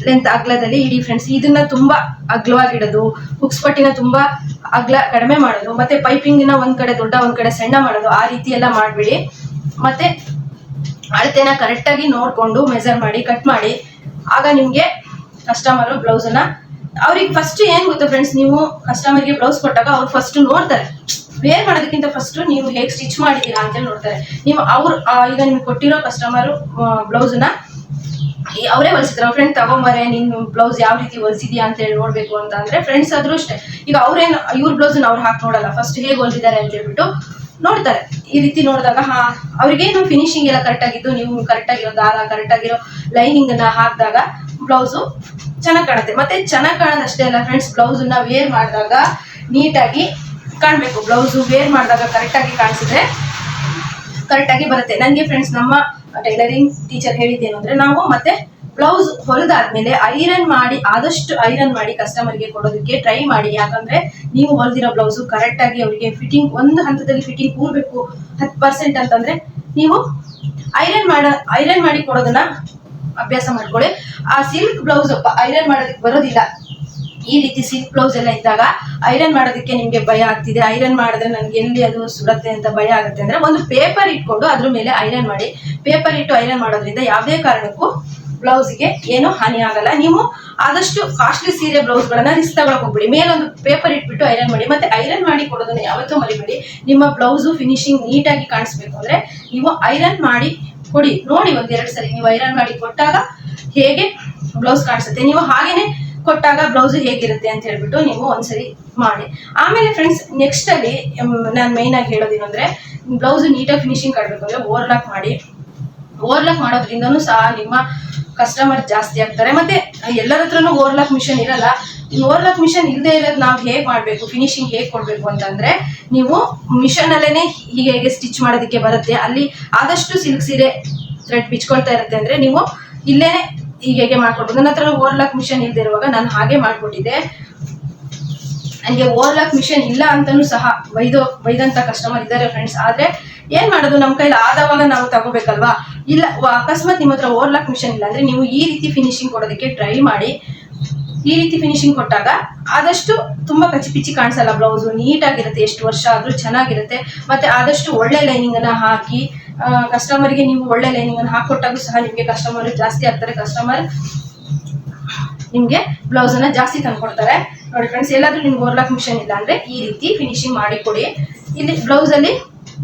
ಲೆಂತ್ ಅಗ್ಲದಲ್ಲಿ ಇಡಿ ಫ್ರೆಂಡ್ಸ್. ಇದನ್ನ ತುಂಬಾ ಅಗ್ಲವಾಗಿಡೋದು, ಹುಕ್ಸ್ ಪಟ್ಟಿನ ತುಂಬಾ ಅಗ್ಲ ಕಡಿಮೆ ಮಾಡೋದು, ಮತ್ತೆ ಪೈಪಿಂಗ್ ನ ಒಂದ್ ಕಡೆ ದೊಡ್ಡ ಒಂದ್ ಕಡೆ ಸಣ್ಣ ಮಾಡೋದು, ಆ ರೀತಿ ಎಲ್ಲ ಮಾಡ್ಬಿಡಿ. ಮತ್ತೆ ಅಳತೆನ ಕರೆಕ್ಟ್ ಆಗಿ ನೋಡ್ಕೊಂಡು ಮೆಜರ್ ಮಾಡಿ ಕಟ್ ಮಾಡಿ. ಆಗ ನಿಮ್ಗೆ ಕಸ್ಟಮರ್ ಬ್ಲೌಸ್ ಅನ್ನ ಅವ್ರಿಗೆ ಫಸ್ಟ್ ಏನ್ ಗೊತ್ತಾ ಫ್ರೆಂಡ್ಸ್, ನೀವು ಕಸ್ಟಮರ್ಗೆ ಬ್ಲೌಸ್ ಕೊಟ್ಟಾಗ ಅವ್ರು ಫಸ್ಟ್ ನೋಡ್ತಾರೆ. ವೇರ್ ಮಾಡೋದಕ್ಕಿಂತ ಫಸ್ಟ್ ನೀವು ಹೇಗೆ ಸ್ಟಿಚ್ ಮಾಡಿದೀರಾ ಅಂತೇಳಿ ನೋಡ್ತಾರೆ. ನೀವು ಈಗ ನಿಮ್ಗೆ ಕೊಟ್ಟಿರೋ ಕಸ್ಟಮರ್ ಬ್ಲೌಸ್ ನ ಅವರೇ ಹೊಲಿಸಿದ್ರ ಫ್ರೆಂಡ್ ತಗೊಂಬಾರೆ ನಿನ್ ಬ್ಲೌಸ್ ಯಾವ ರೀತಿ ಹೊಲಿಸಿದ್ಯಾ ಅಂತ ಹೇಳಿ ನೋಡ್ಬೇಕು ಅಂತ ಅಂದ್ರೆ ಫ್ರೆಂಡ್ಸ್ ಆದ್ರೂ ಅಷ್ಟೇ. ಈಗ ಅವ್ರೇನು ಇವ್ರ ಬ್ಲೌಸ್ ಅವ್ರು ಹಾಕಿ ನೋಡಲ್ಲ, ಫಸ್ಟ್ ಹೇಗೆ ಹೊಲಿಸಿದ್ದಾರೆ ಅಂತ ಹೇಳ್ಬಿಟ್ಟು ನೋಡ್ತಾರೆ. ಈ ರೀತಿ ನೋಡಿದಾಗ ಅವ್ರಿಗೇನು ಫಿನಿಶಿಂಗ್ ಎಲ್ಲ ಕರೆಕ್ಟ್ ಆಗಿದ್ದು, ನೀವು ಕರೆಕ್ಟ್ ಆಗಿರೋ ದಾರ ಕರೆಕ್ಟ್ ಆಗಿರೋ ಲೈನಿಂಗ್ ಅನ್ನ ಹಾಕಿದಾಗ ಬ್ಲೌಸು ಚೆನ್ನಾಗಿ ಕಾಣುತ್ತೆ. ಮತ್ತೆ ಚೆನ್ನಾಗಿ ಕಾಣೋದಷ್ಟೇ ಅಲ್ಲ ಫ್ರೆಂಡ್ಸ್, ಬ್ಲೌಸ್ ನ ವೇರ್ ಮಾಡಿದಾಗ ನೀಟಾಗಿ ಕಾಣಬೇಕು. ಬ್ಲೌಸ್ ವೇರ್ ಮಾಡಿದಾಗ ಕರೆಕ್ಟ್ ಆಗಿ ಕಾಣಿಸಿದ್ರೆ ಕರೆಕ್ಟ್ ಆಗಿ ಬರುತ್ತೆ. ನನಗೆ ಫ್ರೆಂಡ್ಸ್ ನಮ್ಮ ಟೈಲರಿಂಗ್ ಟೀಚರ್ ಹೇಳಿದ್ದೇನು ಅಂದ್ರೆ, ನಾವು ಮತ್ತೆ ಬ್ಲೌಸ್ ಹೊಲಿದಾದ್ಮೇಲೆ ಐರನ್ ಮಾಡಿ, ಆದಷ್ಟು ಐರನ್ ಮಾಡಿ ಕಸ್ಟಮರ್ಗೆ ಕೊಡೋದಕ್ಕೆ ಟ್ರೈ ಮಾಡಿ. ಯಾಕಂದ್ರೆ ನೀವು ಹೊಲಿದಿರೋ ಬ್ಲೌಸ್ ಕರೆಕ್ಟ್ ಆಗಿ ಅವರಿಗೆ ಫಿಟ್ಟಿಂಗ್ ಒಂದು ಹಂತದಲ್ಲಿ ಫಿಟ್ಟಿಂಗ್ ಕೂರ್ಬೇಕು 10% ಅಂತಂದ್ರೆ ನೀವು ಐರನ್ ಮಾಡಿ ಕೊಡೋದನ್ನ ಅಭ್ಯಾಸ ಮಾಡ್ಕೊಳ್ಳಿ. ಆ ಸಿಲ್ಕ್ ಬ್ಲೌಸ್ ಐರನ್ ಮಾಡೋದಕ್ಕೆ ಬರೋದಿಲ್ಲ. ಈ ರೀತಿ ಸಿಲ್ಕ್ ಬ್ಲೌಸ್ ಎಲ್ಲ ಇದ್ದಾಗ ಐರನ್ ಮಾಡೋದಕ್ಕೆ ನಿಮ್ಗೆ ಭಯ ಆಗ್ತಿದೆ, ಐರನ್ ಮಾಡಿದ್ರೆ ನನ್ಗೆ ಎಲ್ಲಿ ಅದು ಸುಡತ್ತೆ ಅಂತ ಭಯ ಆಗುತ್ತೆ ಅಂದ್ರೆ ಒಂದು ಪೇಪರ್ ಇಟ್ಕೊಂಡು ಅದ್ರ ಮೇಲೆ ಐರನ್ ಮಾಡಿ. ಪೇಪರ್ ಇಟ್ಟು ಐರನ್ ಮಾಡೋದ್ರಿಂದ ಯಾವುದೇ ಕಾರಣಕ್ಕೂ ಬ್ಲೌಸ್ಗೆ ಏನು ಹಾನಿ ಆಗಲ್ಲ. ನೀವು ಆದಷ್ಟು ಕಾಸ್ಟ್ಲಿ ಸೀರೆ ಬ್ಲೌಸ್ಗಳನ್ನ ರಿಸ್ಕ್ ತಗೊಳಕ್ ಹೋಗ್ಬಿಡಿ. ಮೇಲೊಂದು ಪೇಪರ್ ಇಟ್ಬಿಟ್ಟು ಐರನ್ ಮಾಡಿ. ಮತ್ತೆ ಐರನ್ ಮಾಡಿ ಕೊಡೋದನ್ನ ಯಾವತ್ತೂ ಮರಿಬೇಡಿ. ನಿಮ್ಮ ಬ್ಲೌಸು ಫಿನಿಶಿಂಗ್ ನೀಟಾಗಿ ಕಾಣಿಸ್ಬೇಕು ಅಂದ್ರೆ ನೀವು ಐರನ್ ಮಾಡಿ ಕೊಡಿ. ನೋಡಿ ಒಂದೆರಡು ಸರಿ ನೀವು ಐರನ್ ಮಾಡಿ ಕೊಟ್ಟಾಗ ಹೇಗೆ ಬ್ಲೌಸ್ ಕಾಣಿಸುತ್ತೆ, ನೀವು ಹಾಗೇನೆ ಕೊಟ್ಟಾಗ ಬ್ಲೌಸ್ ಹೇಗಿರುತ್ತೆ ಅಂತ ಹೇಳ್ಬಿಟ್ಟು ನೀವು ಒಂದ್ಸರಿ ಮಾಡಿ. ಆಮೇಲೆ ಫ್ರೆಂಡ್ಸ್ ನೆಕ್ಸ್ಟ್ ಅಲ್ಲಿ ನಾನು ಮೈನ್ ಆಗಿ ಹೇಳೋದೇನು ಅಂದ್ರೆ ಬ್ಲೌಸ್ ನೀಟಾಗಿ ಫಿನಿಶಿಂಗ್ ಕಾಣಬೇಕು ಅಂದ್ರೆ ಓವರ್ಲಾಕ್ ಮಾಡಿ. ಓವರ್ಲಾಕ್ ಮಾಡೋದ್ರಿಂದನೂ ಸಹ ನಿಮ್ಮ ಕಸ್ಟಮರ್ ಜಾಸ್ತಿ ಆಗ್ತಾರೆ. ಮತ್ತೆ ಎಲ್ಲರ ಹತ್ರನೂ ಓವರ್ಲಾಕ್ ಮಿಷನ್ ಇರಲ್ಲ. ಓವರ್ಲಾಕ್ ಮಿಷನ್ ಇಲ್ಲದೆ ಇರೋದು ನಾವು ಹೇಗೆ ಮಾಡಬೇಕು, ಫಿನಿಶಿಂಗ್ ಹೇಗೆ ಕೊಡಬೇಕು ಅಂತಂದ್ರೆ ನೀವು ಮಿಷನ್ ಅಲ್ಲೇನೆ ಹೇಗೆ ಸ್ಟಿಚ್ ಮಾಡೋದಕ್ಕೆ ಬರುತ್ತೆ. ಅಲ್ಲಿ ಆದಷ್ಟು ಸಿಲ್ಕ್ ಸೀರೆ ಥ್ರೆಡ್ ಬಿಚ್ಕೊಳ್ತಾ ಇರುತ್ತೆ ಅಂದ್ರೆ ನೀವು ಇಲ್ಲೇನೆ ಹೇಗೆ ಮಾಡ್ಕೊಡ್ಬೋದು. ನನ್ನ ಹತ್ರ ಓವರ್ಲಾಕ್ ಮಿಷನ್ ಇಲ್ಲದೆ ಇರುವಾಗ ನಾನು ಹಾಗೆ ಮಾಡ್ಕೊಟ್ಟಿದ್ದೆ. ನನಗೆ ಓವರ್ಲಾಕ್ ಮಿಷನ್ ಇಲ್ಲ ಅಂತಲೂ ಸಹ ಬೈದಂತ ಕಸ್ಟಮರ್ ಇದ್ದಾರೆ ಫ್ರೆಂಡ್ಸ್. ಆದ್ರೆ ಏನ್ ಮಾಡೋದು, ನಮ್ಮ ಕೈಲಿ ಆದವಾಗ ನಾವು ತಗೋಬೇಕಲ್ವಾ. ಇಲ್ಲ ಅಕಸ್ಮಾತ್ ನಿಮ್ಮ ಹತ್ರ ಓವರ್ಲಾಕ್ ಮಿಷನ್ ಇಲ್ಲ ಅಂದ್ರೆ ನೀವು ಈ ರೀತಿ ಫಿನಿಶಿಂಗ್ ಕೊಡೋದಕ್ಕೆ ಟ್ರೈ ಮಾಡಿ. ಈ ರೀತಿ ಫಿನಿಶಿಂಗ್ ಕೊಟ್ಟಾಗ ಆದಷ್ಟು ತುಂಬಾ ಕಚಿಪಿಚಿ ಕಾಣಿಸಲ್ಲ, ಬ್ಲೌಸು ನೀಟಾಗಿರುತ್ತೆ, ಎಷ್ಟು ವರ್ಷ ಆದ್ರೂ ಚೆನ್ನಾಗಿರುತ್ತೆ. ಮತ್ತೆ ಆದಷ್ಟು ಒಳ್ಳೆ ಲೈನಿಂಗ್ ಅನ್ನ ಹಾಕಿ ಕಸ್ಟಮರ್ಗೆ ನೀವು ಒಳ್ಳೆ ಲೈನಿಂಗ್ ಅನ್ನು ಹಾಕೊಟ್ಟಾಗೂ ಸಹ ನಿಮ್ಗೆ ಕಸ್ಟಮರ್ ಜಾಸ್ತಿ ಆಗ್ತಾರೆ. ಕಸ್ಟಮರ್ ನಿಮ್ಗೆ ಬ್ಲೌಸ್ ಅನ್ನ ಜಾಸ್ತಿ ತಂದ್ಕೊಡ್ತಾರೆ. ನೋಡಿ ಫ್ರೆಂಡ್ಸ್, ಎಲ್ಲಾದ್ರೂ ನಿಮ್ಗೆ ಓವರ್ಲಾಕ್ ಮಿಷನ್ ಇಲ್ಲ ಅಂದ್ರೆ ಈ ರೀತಿ ಫಿನಿಶಿಂಗ್ ಮಾಡಿ ಕೊಡಿ. ಇಲ್ಲಿ ಬ್ಲೌಸ್ ಅಲ್ಲಿ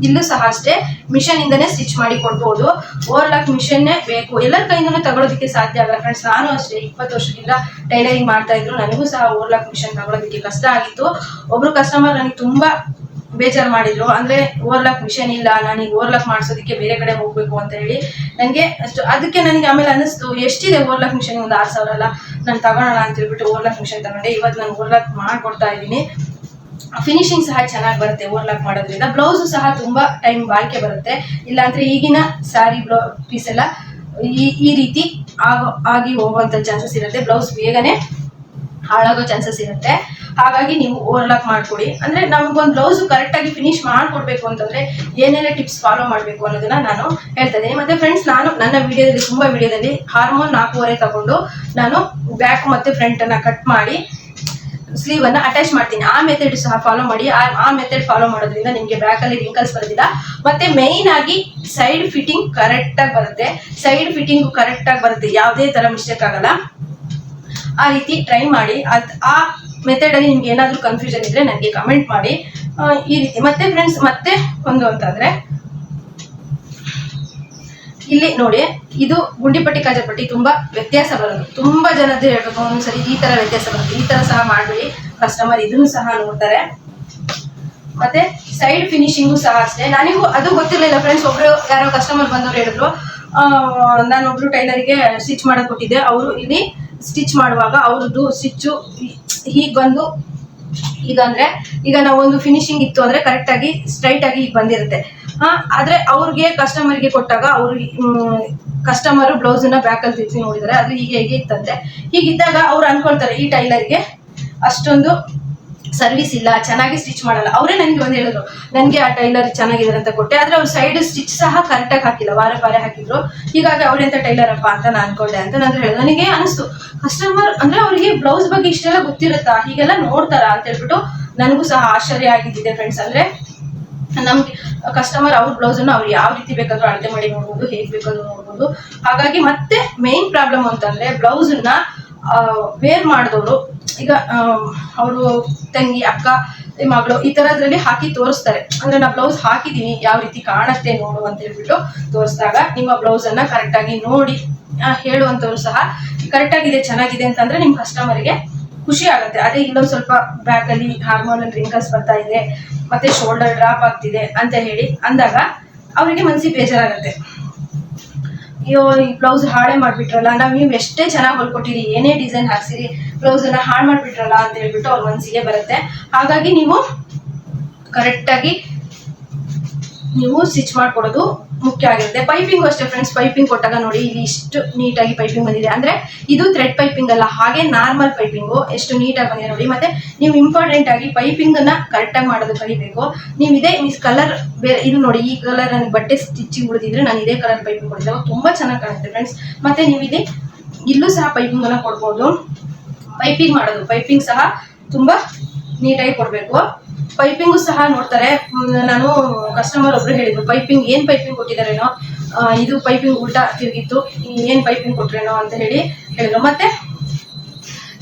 ಇಲ್ಲೂ ಸಹ ಅಷ್ಟೇ ಮಿಷನ್ ಇಂದನೇ ಸ್ಟಿಚ್ ಮಾಡಿ ಕೊಡ್ಬೋದು. ಓವರ್ಲಾಕ್ ಮಿಷನ್ನೇ ಬೇಕು. ಎಲ್ಲರ ಕೈಯಿಂದನೂ ತಗೊಳ್ಳೋದಕ್ಕೆ ಸಾಧ್ಯ ಆಗಲ್ಲ ಫ್ರೆಂಡ್ಸ್. ನಾನು ಅಷ್ಟೇ 20 ವರ್ಷದಿಂದ ಟೈಲರಿಂಗ್ ಮಾಡ್ತಾ ಇದ್ರು, ನನಗೂ ಸಹ ಓವರ್ಲಾಕ್ ಮಿಷನ್ ತಗೊಳ್ಳೋದಕ್ಕೆ ಕಷ್ಟ ಆಗಿತ್ತು. ಒಬ್ರು ಕಸ್ಟಮರ್ ನನಗೆ ತುಂಬಾ ಬೇಜಾರು ಮಾಡಿದ್ರು. ಅಂದ್ರೆ ಓವರ್ಲಾಕ್ ಮಿಷನ್ ಇಲ್ಲ, ನನಗೆ ಓವರ್ಲಾಕ್ ಮಾಡಿಸೋದಕ್ಕೆ ಬೇರೆ ಕಡೆ ಹೋಗ್ಬೇಕು ಅಂತ ಹೇಳಿ ನನಗೆ ಅಷ್ಟು. ಅದಕ್ಕೆ ನನಗೆ ಆಮೇಲೆ ಅನ್ನಿಸ್ತು, ಎಷ್ಟಿದೆ ಓವರ್ಲಾಕ್ ಮಿಷನ್, ಒಂದು 6,000 ಅಲ್ಲ, ನಾನು ತಗೊಳ್ಳೋಣ ಅಂತ ಹೇಳ್ಬಿಟ್ಟು ಓವರ್ಲಾಕ್ ಮಿಷನ್ ತಗೊಂಡೆ. ಇವತ್ತು ನಾನು ಓವರ್ಲಾಕ್ ಮಾಡ್ಕೊಡ್ತಾ ಇದ್ದೀನಿ. ಫಿನಿಶಿಂಗ್ ಸಹ ಚೆನ್ನಾಗಿ ಬರುತ್ತೆ ಓವರ್ಲಾಕ್ ಮಾಡೋದ್ರಿಂದ. ಬ್ಲೌಸು ಸಹ ತುಂಬಾ ಟೈಮ್ ಬಾಳಿಕೆ ಬರುತ್ತೆ. ಇಲ್ಲಾಂದ್ರೆ ಈಗಿನ ಸ್ಯಾರಿ ಪೀಸ್ ಎಲ್ಲ ಈ ರೀತಿ ಆಗಿ ಹೋಗುವಂತ ಚಾನ್ಸಸ್ ಇರುತ್ತೆ. ಬ್ಲೌಸ್ ಬೇಗನೆ ಹಾಳಾಗೋ ಚಾನ್ಸಸ್ ಇರುತ್ತೆ. ಹಾಗಾಗಿ ನೀವು ಓವರ್ಲಾಕ್ ಮಾಡ್ಕೊಡಿ. ಅಂದ್ರೆ ನಮಗೊಂದು ಬ್ಲೌಸ್ ಕರೆಕ್ಟ್ ಆಗಿ ಫಿನಿಶ್ ಮಾಡ್ಕೊಡ್ಬೇಕು ಅಂತಂದ್ರೆ ಏನೆಲ್ಲ ಟಿಪ್ಸ್ ಫಾಲೋ ಮಾಡಬೇಕು ಅನ್ನೋದನ್ನ ನಾನು ಹೇಳ್ತಾ ಇದ್ದೀನಿ. ಮತ್ತೆ ಫ್ರೆಂಡ್ಸ್, ನಾನು ನನ್ನ ವಿಡಿಯೋದಲ್ಲಿ ತುಂಬಾ ವಿಡಿಯೋದಲ್ಲಿ ಹಾರ್ಮೋನ್ 4.5 ತಗೊಂಡು ನಾನು ಬ್ಯಾಕ್ ಮತ್ತೆ ಫ್ರಂಟ್ ಅನ್ನ ಕಟ್ ಮಾಡಿ ಸ್ಲೀವ್ ಅನ್ನ ಅಟ್ಯಾಚ್ ಮಾಡ್ತೀನಿ. ಆ ಮೆಥಡ್ ಸಹ ಫಾಲೋ ಮಾಡಿ. ಆ ಮೆಥಡ್ ಫಾಲೋ ಮಾಡೋದ್ರಿಂದ ನಿಮ್ಗೆ ಬ್ಯಾಕ್ ಅಲ್ಲಿ ರಿಂಕಲ್ಸ್ ಬರೋದಿಲ್ಲ. ಮತ್ತೆ ಮೇನ್ ಆಗಿ ಸೈಡ್ ಫಿಟ್ಟಿಂಗ್ ಕರೆಕ್ಟ್ ಆಗಿ ಬರುತ್ತೆ. ಸೈಡ್ ಫಿಟ್ಟಿಂಗ್ ಕರೆಕ್ಟ್ ಆಗಿ ಬರುತ್ತೆ, ಯಾವುದೇ ತರ ಮಿಸ್ಟೇಕ್ ಆಗಲ್ಲ. ಆ ರೀತಿ ಟ್ರೈ ಮಾಡಿ. ಆ ಮೆಥಡ್ ಅಲ್ಲಿ ನಿಮ್ಗೆ ಏನಾದ್ರೂ ಕನ್ಫ್ಯೂಷನ್ ಇದ್ರೆ ನನಗೆ ಕಮೆಂಟ್ ಮಾಡಿ. ಈ ರೀತಿ ಮತ್ತೆ ಫ್ರೆಂಡ್ಸ್, ಮತ್ತೆ ಒಂದು ಅಂತಂದ್ರೆ ಇಲ್ಲಿ ನೋಡಿ, ಇದು ಗುಂಡಿಪಟ್ಟಿ ಕಾಜಾಪಟ್ಟಿ ತುಂಬಾ ವ್ಯತ್ಯಾಸ ಬರೋದು. ತುಂಬಾ ಜನದ್ದು ಹೇಳ್ಬೇಕು, ಒಂದ್ಸರಿ ಈ ತರ ವ್ಯತ್ಯಾಸ ಬರುತ್ತೆ. ಈ ತರ ಸಹ ಮಾಡ್ಬಿಡಿ, ಕಸ್ಟಮರ್ ಇದನ್ನು ಸಹ ನೋಡ್ತಾರೆ. ಮತ್ತೆ ಸೈಡ್ ಫಿನಿಶಿಂಗು ಸಹ ಅಷ್ಟೇ. ನನಗೂ ಅದು ಗೊತ್ತಿರಲಿಲ್ಲ ಫ್ರೆಂಡ್ಸ್. ಒಬ್ರು ಯಾರೋ ಕಸ್ಟಮರ್ ಬಂದವ್ರು ಹೇಳಿದ್ರು, ನಾನೊಬ್ರು ಟೈಲರಿಗೆ ಸ್ಟಿಚ್ ಮಾಡಕ್ ಕೊಟ್ಟಿದ್ದೆ. ಅವರು ಇಲ್ಲಿ ಸ್ಟಿಚ್ ಮಾಡುವಾಗ ಅವ್ರದ್ದು ಸ್ಟಿಚ್ಚು ಹೀಗ್ ಬಂದು ಈಗಂದ್ರೆ ಈಗ ನಾವು ಒಂದು ಫಿನಿಶಿಂಗ್ ಇತ್ತು ಅಂದ್ರೆ ಕರೆಕ್ಟ್ ಆಗಿ ಸ್ಟ್ರೈಟ್ ಆಗಿ ಈಗ ಬಂದಿರುತ್ತೆ. ಆದ್ರೆ ಅವ್ರಿಗೆ ಕಸ್ಟಮರ್ಗೆ ಕೊಟ್ಟಾಗ ಅವ್ರು ಕಸ್ಟಮರ್ ಬ್ಲೌಸ್ ನ ಬ್ಯಾಕ್ ಅಲ್ಲಿ ತಿರ್ಸಿ ನೋಡಿದ್ರೆ ಅದು ಹೀಗೆ ಇತ್ತಂತೆ. ಹೀಗಿದ್ದಾಗ ಅವ್ರು ಅನ್ಕೊಳ್ತಾರೆ ಈ ಟೈಲರ್ಗೆ ಅಷ್ಟೊಂದು ಸರ್ವಿಸ್ ಇಲ್ಲ, ಚೆನ್ನಾಗಿ ಸ್ಟಿಚ್ ಮಾಡಲ್ಲ. ಅವರೇ ನನಗೆ ಒಂದು ಹೇಳಿದ್ರು, ನನಗೆ ಆ ಟೈಲರ್ ಚೆನ್ನಾಗಿದ್ದಾರೆ ಅಂತ ಕೊಟ್ಟೆ, ಆದ್ರೆ ಅವ್ರು ಸೈಡ್ ಸ್ಟಿಚ್ ಸಹ ಕರೆಕ್ಟ್ ಆಗಿ ಹಾಕಿಲ್ಲ, ವಾರ ಹಾಕಿದ್ರು. ಹೀಗಾಗಿ ಅವ್ರೆಂತ ಟೈಲರ್ ಅಪ್ಪ ಅಂತ ನಾನು ಅನ್ಕೊಂಡೆ ಅಂತ ನಾನು ಹೇಳಿದ್ರು. ನನಗೆ ಅನಿಸ್ತು, ಕಸ್ಟಮರ್ ಅಂದ್ರೆ ಅವ್ರಿಗೆ ಬ್ಲೌಸ್ ಬಗ್ಗೆ ಇಷ್ಟೆಲ್ಲ ಗೊತ್ತಿರುತ್ತಾ, ಹೀಗೆಲ್ಲ ನೋಡ್ತಾರ ಅಂತ ಹೇಳ್ಬಿಟ್ಟು ನನಗೂ ಸಹ ಆಶ್ಚರ್ಯ ಆಗಿದ್ದಿದೆ ಫ್ರೆಂಡ್ಸ್. ಅಂದ್ರೆ ನಮ್ಗೆ ಕಸ್ಟಮರ್ ಅವ್ರ ಬ್ಲೌಸ್ ಅನ್ನು ಅವ್ರು ಯಾವ ರೀತಿ ಬೇಕಾದ್ರೂ ಅಳತೆ ಮಾಡಿ ನೋಡ್ಬೋದು, ಹೇಗ್ ಬೇಕಾದ್ರೂ ನೋಡ್ಬೋದು. ಹಾಗಾಗಿ ಮತ್ತೆ ಮೇನ್ ಪ್ರಾಬ್ಲಮ್ ಅಂತಂದ್ರೆ ಬ್ಲೌಸ್ ನ ವೇರ್ ಮಾಡಿದವರು, ಈಗ ಅವರು ತಂಗಿ, ಅಕ್ಕ, ಮಗಳು ಈ ತರದ್ರಲ್ಲಿ ಹಾಕಿ ತೋರಿಸ್ತಾರೆ. ಅಂದ್ರೆ ನಾ ಬ್ಲೌಸ್ ಹಾಕಿದೀನಿ, ಯಾವ ರೀತಿ ಕಾಣುತ್ತೆ ನೋಡು ಅಂತ ಹೇಳ್ಬಿಟ್ಟು ತೋರಿಸಿದಾಗ ನಿಮ್ಮ ಬ್ಲೌಸ್ ಅನ್ನ ಕರೆಕ್ಟ್ ಆಗಿ ನೋಡಿ ಹೇಳುವಂತವ್ರು ಸಹ ಕರೆಕ್ಟ್ ಆಗಿದೆ, ಚೆನ್ನಾಗಿದೆ ಅಂತಂದ್ರೆ ನಿಮ್ ಕಸ್ಟಮರ್ಗೆ ಖುಷಿ ಆಗುತ್ತೆ. ಅದೇ ಇಲ್ಲೊಂದು ಸ್ವಲ್ಪ ಬ್ಯಾಕ್ ಅಲ್ಲಿ ಹಾರ್ಮೋನಲ್ ರಿಂಕಲ್ಸ್ ಬರ್ತಾ ಇದೆ, ಮತ್ತೆ ಶೋಲ್ಡರ್ ಡ್ರಾಪ್ ಆಗ್ತಿದೆ ಅಂತ ಹೇಳಿ ಅಂದಾಗ ಅವರಿಗೆ ಮನಸ್ಸಿಗೆ ಬೇಜಾರಾಗುತ್ತೆ. ಅಯ್ಯೋ, ಈ ಬ್ಲೌಸ್ ಹಾಳೆ ಮಾಡ್ಬಿಟ್ರಲ್ಲ, ನೀವು ಎಷ್ಟೇ ಚೆನ್ನಾಗಿ ಹೊಲ್ಕೊಟ್ಟಿರಿ, ಏನೇ ಡಿಸೈನ್ ಹಾಕ್ಸಿರಿ, ಬ್ಲೌಸ್ ಅನ್ನ ಹಾಳು ಮಾಡ್ಬಿಟ್ರಲ್ಲ ಅಂತ ಹೇಳ್ಬಿಟ್ಟು ಅವ್ರ ಮನಸ್ಸಿಗೆ ಬರುತ್ತೆ. ಹಾಗಾಗಿ ನೀವು ಕರೆಕ್ಟ್ ಆಗಿ ನೀವು ಸ್ಟಿಚ್ ಮಾಡ್ಕೊಡೋದು ಮುಖ್ಯ ಆಗಿರುತ್ತೆ. ಪೈಪಿಂಗ್ ಅಷ್ಟೇ ಫ್ರೆಂಡ್ಸ್. ಪೈಪಿಂಗ್ ಕೊಟ್ಟಾಗ ನೋಡಿ, ಇಲ್ಲಿ ಇಷ್ಟು ನೀಟಾಗಿ ಪೈಪಿಂಗ್ ಬಂದಿದೆ. ಅಂದ್ರೆ ಇದು ಥ್ರೆಡ್ ಪೈಪಿಂಗ್ ಅಲ್ಲ, ಹಾಗೆ ನಾರ್ಮಲ್ ಪೈಪಿಂಗು ಎಷ್ಟು ನೀಟಾಗಿ ಬಂದಿದೆ ನೋಡಿ. ಮತ್ತೆ ನೀವು ಇಂಪಾರ್ಟೆಂಟ್ ಆಗಿ ಪೈಪಿಂಗ್ ಅನ್ನ ಕರೆಕ್ಟ್ ಆಗಿ ಮಾಡೋದು ಕಲಿಬೇಕು. ನೀವು ಇದೇ ಕಲರ್ ಬೇರೆ, ಇದು ನೋಡಿ, ಈ ಕಲರ್ ನನಗೆ ಬಟ್ಟೆ ಸ್ಟಿಚಿಂಗ್ ಉಳಿದಿದ್ರೆ ನಾನು ಇದೇ ಕಲರ್ ಪೈಪಿಂಗ್ ಕೊಡಿದ್ದೆ, ತುಂಬಾ ಚೆನ್ನಾಗಿ ಕಾಣುತ್ತೆ ಫ್ರೆಂಡ್ಸ್. ಮತ್ತೆ ನೀವು ಇಲ್ಲಿ ಇಲ್ಲೂ ಸಹ ಪೈಪಿಂಗ್ ಅನ್ನ ಕೊಡ್ಬೋದು. ಪೈಪಿಂಗ್ ಮಾಡೋದು, ಪೈಪಿಂಗ್ ಸಹ ತುಂಬಾ ನೀಟಾಗಿ ಕೊಡ್ಬೇಕು. ಪೈಪಿಂಗು ಸಹ ನೋಡ್ತಾರೆ. ನಾನು ಕಸ್ಟಮರ್ ಒಬ್ರು ಹೇಳಿದ್ರು, ಪೈಪಿಂಗ್ ಏನ್ ಪೈಪಿಂಗ್ ಕೊಟ್ಟಿದಾರೇನೋ ಇದು ಪೈಪಿಂಗ್ ಉಲ್ಟಾ ತಿರುಗಿತ್ತು, ಏನು ಪೈಪಿಂಗ್ ಕೊಟ್ರೇನೋ ಅಂತ ಹೇಳಿದ್ರು. ಮತ್ತೆ